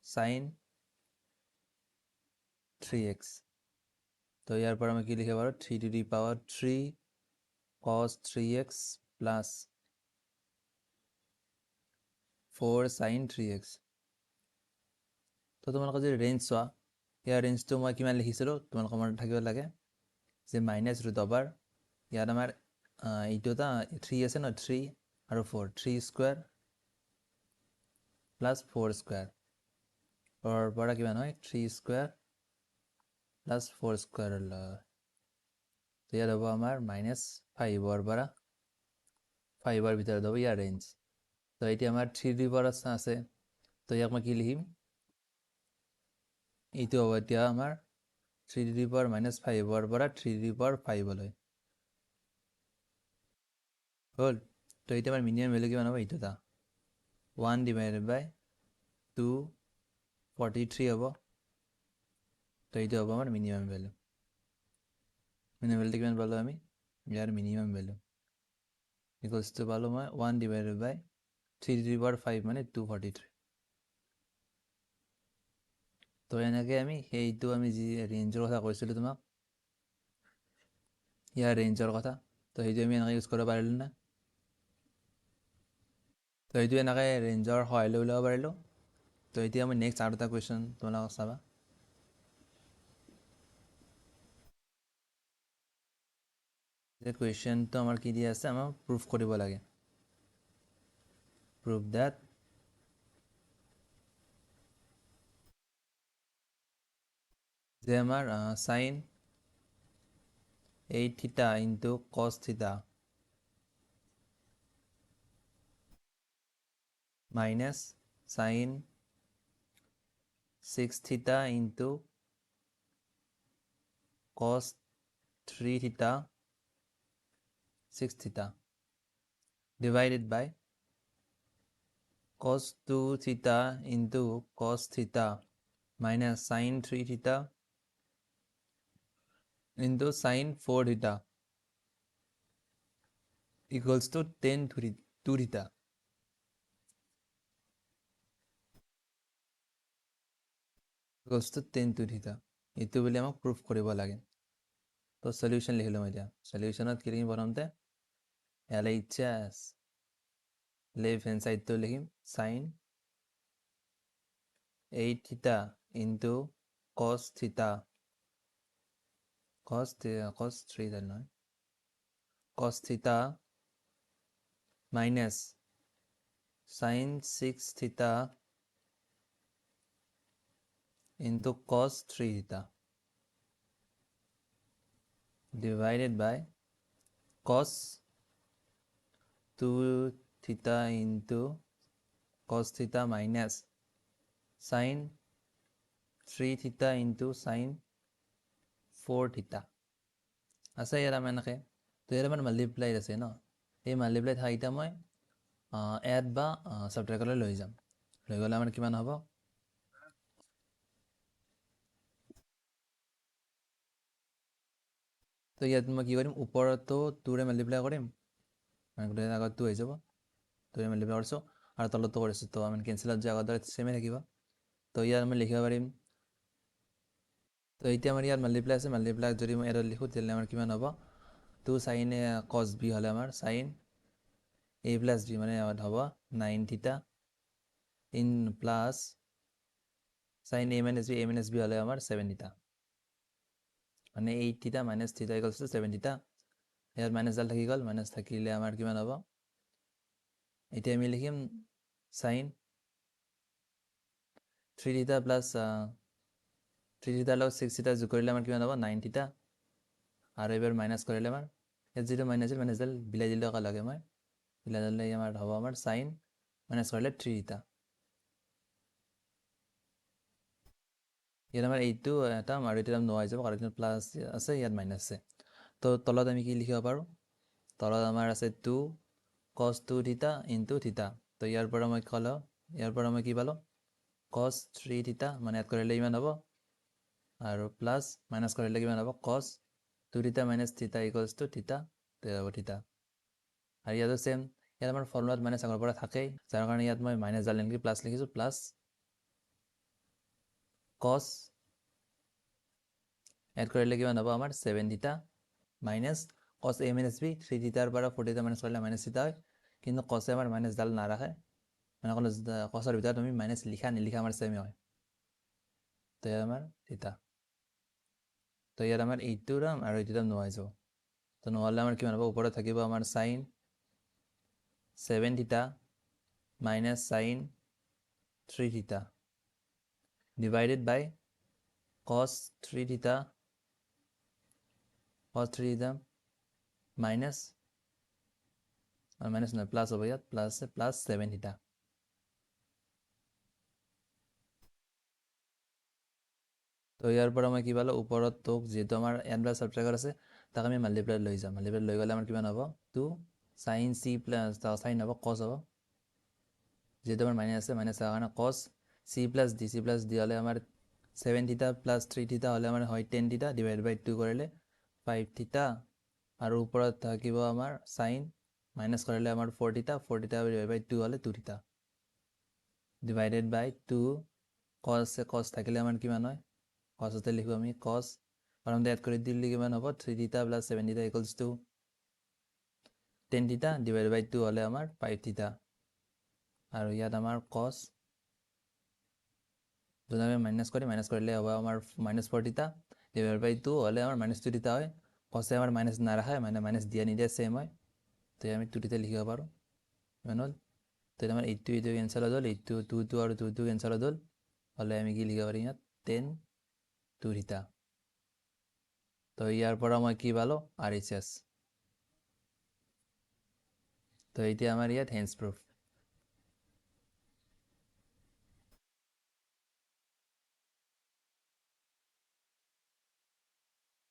sin 3x। তো ইয়াৰ পৰা মই কি লিখিব পাৰোঁ 3 to the power 3 cos 3x plus 4 sin 3x। তো তোমালোকে যদি ৰেঞ্জ চোৱা, ইয়াৰ ৰেঞ্জটো মই কিমান লিখিছিলোঁ তোমালোকৰ মনত থাকিব লাগে যে মাইনাছ ৰুট অভাৰ ইয়াত আমাৰ এইটো এটা 3 আছে ন, 3 আৰু 4, 3 স্কুৱেৰ প্লাছ 4 স্কুৱেৰ পৰা কিমান হয় 3 স্কুৱেৰ প্লাছ 4 স্কুৱেৰ লয়। তো ইয়াত হ'ব আমাৰ -5 পৰা 5 ভিতৰত হ'ব ইয়াৰ ৰেঞ্জ। তো এতিয়া আমাৰ 3 আছে, তো ইয়াক মই কি লিখিম, এইটো হ'ব এতিয়া আমাৰ 3 -5 পৰা 3 হ'ল। তো এতিয়া আমাৰ মিনিমাম ভেলু কিমান হ'ব, এইটো এটা 1/243 হ'ব। তো এইটো হ'ব আমাৰ মিনিমাম ভেলু। মিনিমাম ভেলুটো কিমান পালোঁ আমি, ইয়াৰ মিনিমাম ভেলু ইকুৱেলছ টু পালোঁ মই 1/3 মানে 243। তো এনেকৈ আমি সেইটো আমি যি ৰেঞ্জৰ কথা কৈছিলোঁ তোমাক, ইয়াৰ ৰেঞ্জৰ কথা, তো সেইটো আমি এনেকৈ ইউজ কৰিব পাৰিলোঁ না। তো এইটো এনেকৈ ৰেঞ্জৰ সহায় লৈ ওলাব পাৰিলোঁ। তো এতিয়া আমি নেক্সট আৰু এটা কুৱেশ্যন তোমালোকক চাবা। যে কুৱেশ্যনটো আমাৰ কি দিয়া আছে, আমাক প্ৰুফ কৰিব লাগে। প্ৰুফ দেট যে আমাৰ sin 8θ into cos θ minus sin 6θ into cos 3θ 6θ divided by cos 2θ into cos θ minus sin 3θ into sin 4θ equals to 10 2θ। equals to 10 2θ। এইটো বুলি আমাক প্ৰুফ কৰিব লাগে। তো সলিউশ্যন লিখিলোঁ মই এতিয়া। সলিউশ্যনত কি লিখিম, প্ৰথমতে LHS লেফ্ট হেণ্ড ছাইডটো লিখিম sin 8θ ইনটু cos θ cos 3θ নহয় cos θ minus sin 6θ into cos 3θ divided by cos 2θ into cos θ minus sin 3θ into sin 4θ আছে ইয়াত আমাৰ এনেকৈ। তো ইয়াত আমাৰ মাল্টিপ্লাইড আছে ন, এই মাল্টিপ্লাই থকা এতিয়া মই এড বা ছাবট্ৰেক্টলৈ লৈ যাম। লৈ গ'লে আমাৰ কিমান হ'ব, তো ইয়াত মই কি কৰিম, ওপৰতো 2ৰে মাল্টিপ্লাই কৰিম, মানে গোটেই আগত 2 হৈ যাব, 2ৰে মাল্টিপ্লাই কৰিছোঁ, আৰু তলতো কৰিছোঁ, তো আমি কেঞ্চেলত যে আগৰ দৰে ছেমে থাকিব। তো ইয়াত আমি লিখিব পাৰিম, তো এতিয়া আমাৰ ইয়াত মাল্টিপ্লাই আছে, মাল্টিপ্লাই যদি মই এডত লিখোঁ তেতিয়াহ'লে আমাৰ কিমান হ'ব, 2 sin cos b হ'লে আমাৰ sin a প্লাছ b মানে হ'ব 9θ in plus sin a minus b হ'লে আমাৰ 7θ মানে 8θ minus θ equals to 7θ। ইয়াত মাইনাছডাল থাকি গ'ল, মাইনাছ থাকিলে আমাৰ কিমান হ'ব, এতিয়া আমি লিখিম sin 3θ প্লাছ 3θ লগত 6θ যোগ কৰিলে আমাৰ কিমান হ'ব 9θ, আৰু এইবাৰ মাইনাছ কৰিলে আমাৰ ইয়াত যিটো মাইনাছডাল বিলাই দিলে একেলগে মই বিলাই দিলে আমাৰ হ'ব আমাৰ sin মাইনাছ কৰিলে 3θ। ইয়াত আমাৰ এইটো এটা আৰু এইটো নোহোৱা হৈ যাব, কাৰণ এইটো প্লাছ আছে ইয়াত মাইনাছ আছে। তো তলত আমি কি লিখিব পাৰোঁ, তলত আমাৰ আছে 2 cos 2θ ইনটু θ। তো ইয়াৰ পৰা মই ক'লোঁ, ইয়াৰ পৰা মই কি পালোঁ cos 3θ মানে ইয়াত কৰিলে ইমান হ'ব, আৰু প্লাছ মাইনাছ কৰিলে কিমান হ'ব cos 2θ minus θ equals to θ, তো হ'ব θ। আৰু ইয়াতো ছেম, ইয়াত আমাৰ ফৰ্মুলাত মাইনাছ আগৰ পৰা থাকেই, যাৰ কাৰণে ইয়াত মই মাইনাছডাল এনেকৈ প্লাছ লিখিছোঁ, প্লাছ cos এড কৰিলে কিমান হ'ব আমাৰ 7θ মাইনাছ কছ এ মাইনাছ বি 3 থিটাৰ পৰা 4 থিটা মাইনাছ কৰিলে মাইনাছ থিটা হয়, কিন্তু কছে আমাৰ মাইনাছডাল নাৰাখে, মানে অকল কছৰ ভিতৰত আমি মাইনাছ লিখা নিলিখা আমাৰ ছেমে হয়। তো ইয়াত আমাৰ থিটা, তো ইয়াত আমাৰ এইটো দাম আৰু এইটো দাম নোহোৱা হৈ যাব। তো নহ'লে আমাৰ কিমান হ'ব, ওপৰত থাকিব আমাৰ চাইন 7 থিটা মাইনাছ চাইন 3 থিটা ডিভাইডেড বাই cos 3 থিটা মাইনাছ, মাইনাছ নহয় প্লাছ হ'ব, ইয়াত প্লাছ আছে, প্লাছ 7 থিটা। তো ইয়াৰ পৰা মই কি পালোঁ, ওপৰত তোক যিহেতু আমাৰ এন প্লাছ ছাবট্ৰেক্টৰ আছে, তাক আমি মাল্টিপ্লাই লৈ যাম। মাল্টিপ্লাই লৈ গ'লে আমাৰ কিমান হ'ব, 2 চাইন চি প্লাছ চাইন হ'ব কছ হ'ব, যিহেতু আমাৰ মাইনাছ আছে, মাইনাছ হোৱাৰ কাৰণে কছ চি প্লাছ ডি হ'লে আমাৰ 7 থিটা প্লাছ 3 থিটা হ'লে আমাৰ হয় 10 থিটা ডিভাইড বাই 2 কৰিলে 5 থিটা, আৰু ওপৰত থাকিব আমাৰ চাইন মাইনাছ কৰিলে আমাৰ 4 থিটা ডিভাইড বাই 2 হ'লে 2 থিটা ডিভাইডেড বাই 2 কছ থাকিলে আমাৰ কিমান হয়, কছতে লিখোঁ আমি, কছ প্ৰথমতে এড কৰি দিলে কিমান হ'ব, 3 থিটা প্লাছ 7 থিটা ইকুৱেলছ টু 10 থিটা ডিভাইড বাই 2 হ'লে আমাৰ 5 থিটা, আৰু ইয়াত আমাৰ কছ যদি আমি মাইনাছ কৰিলে হ'ব আমাৰ -4 থিটা ডিভাইড বাই 2 হ'লে আমাৰ -2 থিটা হয়। কছে আমাৰ মাইনাছ নাৰাখে, মানে মাইনাছ দিয়া নিদিয়া ছেম হয়, তো আমি 2 থিটা লিখিব পাৰোঁ, ইমান হ'ল। তো আমাৰ এইটো কেঞ্চেল হ'ল, এইটো 2 আৰু 2 কেঞ্চেল হ'ল, হ'লে আমি কি লিখিব পাৰিম ইয়াত 10 2 থিটা। তো ইয়াৰ পৰা মই কি পালোঁ, RHS। তো এতিয়া আমাৰ ইয়াত হেঞ্চ প্ৰুফ।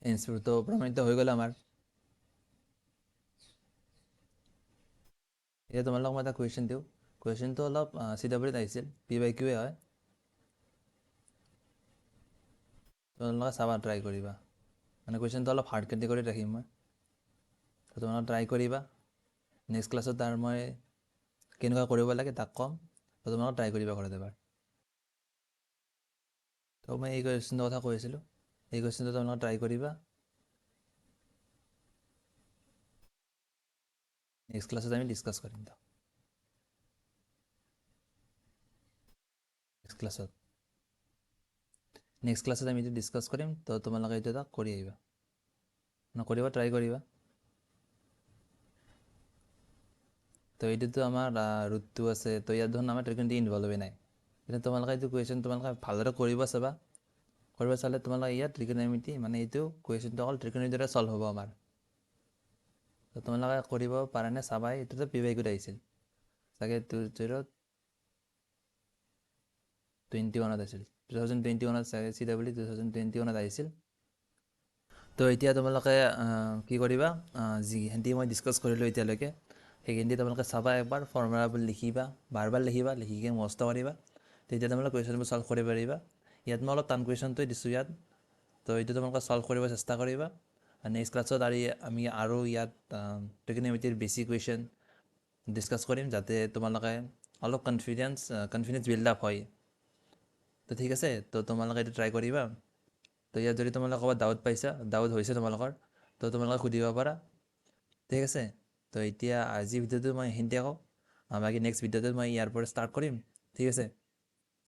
হেঞ্চ প্ৰুফটো প্ৰমাণিত হৈ গ'ল আমাৰ। এতিয়া তোমালোকক মই এটা কুৱেশ্যন দিওঁ, কুৱেশ্যনটো অলপ CWত আহিছিল, PYQ হয়, তোমালোকে চাবা, ট্ৰাই কৰিবা, মানে কুৱেশ্যনটো অলপ হাৰ্ড কেটেগৰীত ৰাখিম মই, তো তোমালোকে ট্ৰাই কৰিবা। নেক্সট ক্লাছত তাৰ মই কেনেকুৱা কৰিব লাগে তাক ক'ম, তো তোমালোকে ট্ৰাই কৰিবা ঘৰত এবাৰ। তো মই এই কুৱেশ্যনটোৰ কথা কৈ আছিলোঁ, এই কুৱেশ্যনটো তোমালোকে ট্ৰাই কৰিবা। নেক্সট ক্লাছত আমি ডিছকাছ কৰিম তো, নেক্সট ক্লাছত আমি এইটো ডিছকাছ কৰিম, তো তোমালোকে এইটো এটা কৰি আহিবা, নকৰিবা ট্ৰাই কৰিবা। তো এইটোতো আমাৰ ৰুটটো আছে, তো ইয়াত ধৰক আমাৰ ট্ৰিগনমেট্ৰি ইনভল্ভে নাই, কিন্তু তোমালোকে এইটো কুৱেশ্যন তোমালোকে ভালদৰে কৰিব চাবা, কৰিব চালে তোমালোকে ইয়াত ট্ৰিগনমেট্ৰি, মানে এইটো কুৱেশ্যনটো অকল ট্ৰিগনমেট্ৰিৰ দ্বাৰা ছল্ভ হ'ব আমাৰ। তো তোমালোকে কৰিব পাৰানে চাবাই, এইটোতো PYQত আহিছিল চাগে 2021 আহিছিল, 2021 চাগে CW 2021 আহিছিল। তো এতিয়া তোমালোকে কি কৰিবা, যিখিনি মই ডিছকাছ কৰিলোঁ এতিয়ালৈকে, সেইখিনি তোমালোকে চাবা একবাৰ, ফৰ্মুলাবোৰ লিখিবা, বাৰ লিখিবা, লিখিকে মুখস্থ কৰিবা, তেতিয়া তোমালোকে কুৱেশ্যনবোৰ ছল্ভ কৰিব পাৰিবা। ইয়াত মই অলপ টান কুৱেশ্যনটোৱে দিছোঁ ইয়াত, তো এইটো তোমালোকে ছল্ভ কৰিব চেষ্টা কৰিবা। নেক্সট ক্লাছত আমি আৰু ইয়াত ট্ৰিগনমেট্ৰিৰ বেছিক কুৱেশ্যন ডিছকাছ কৰিম, যাতে তোমালোকে অলপ কনফিডেঞ্চ বিল্ড আপ হয়। তো ঠিক আছে, তো তোমালোকে এইটো ট্ৰাই কৰিবা। তো ইয়াত যদি তোমালোকে ক'ৰবাত ডাউট হৈছে তোমালোকৰ, তো তোমালোকে সুধিব পাৰা, ঠিক আছে। তো এতিয়া আজিৰ ভিডিঅ'টো মই এইখিনিতে কওঁ, বাকী নেক্সট ভিডিঅ'টোত মই ইয়াৰ পৰা ষ্টাৰ্ট কৰিম, ঠিক আছে।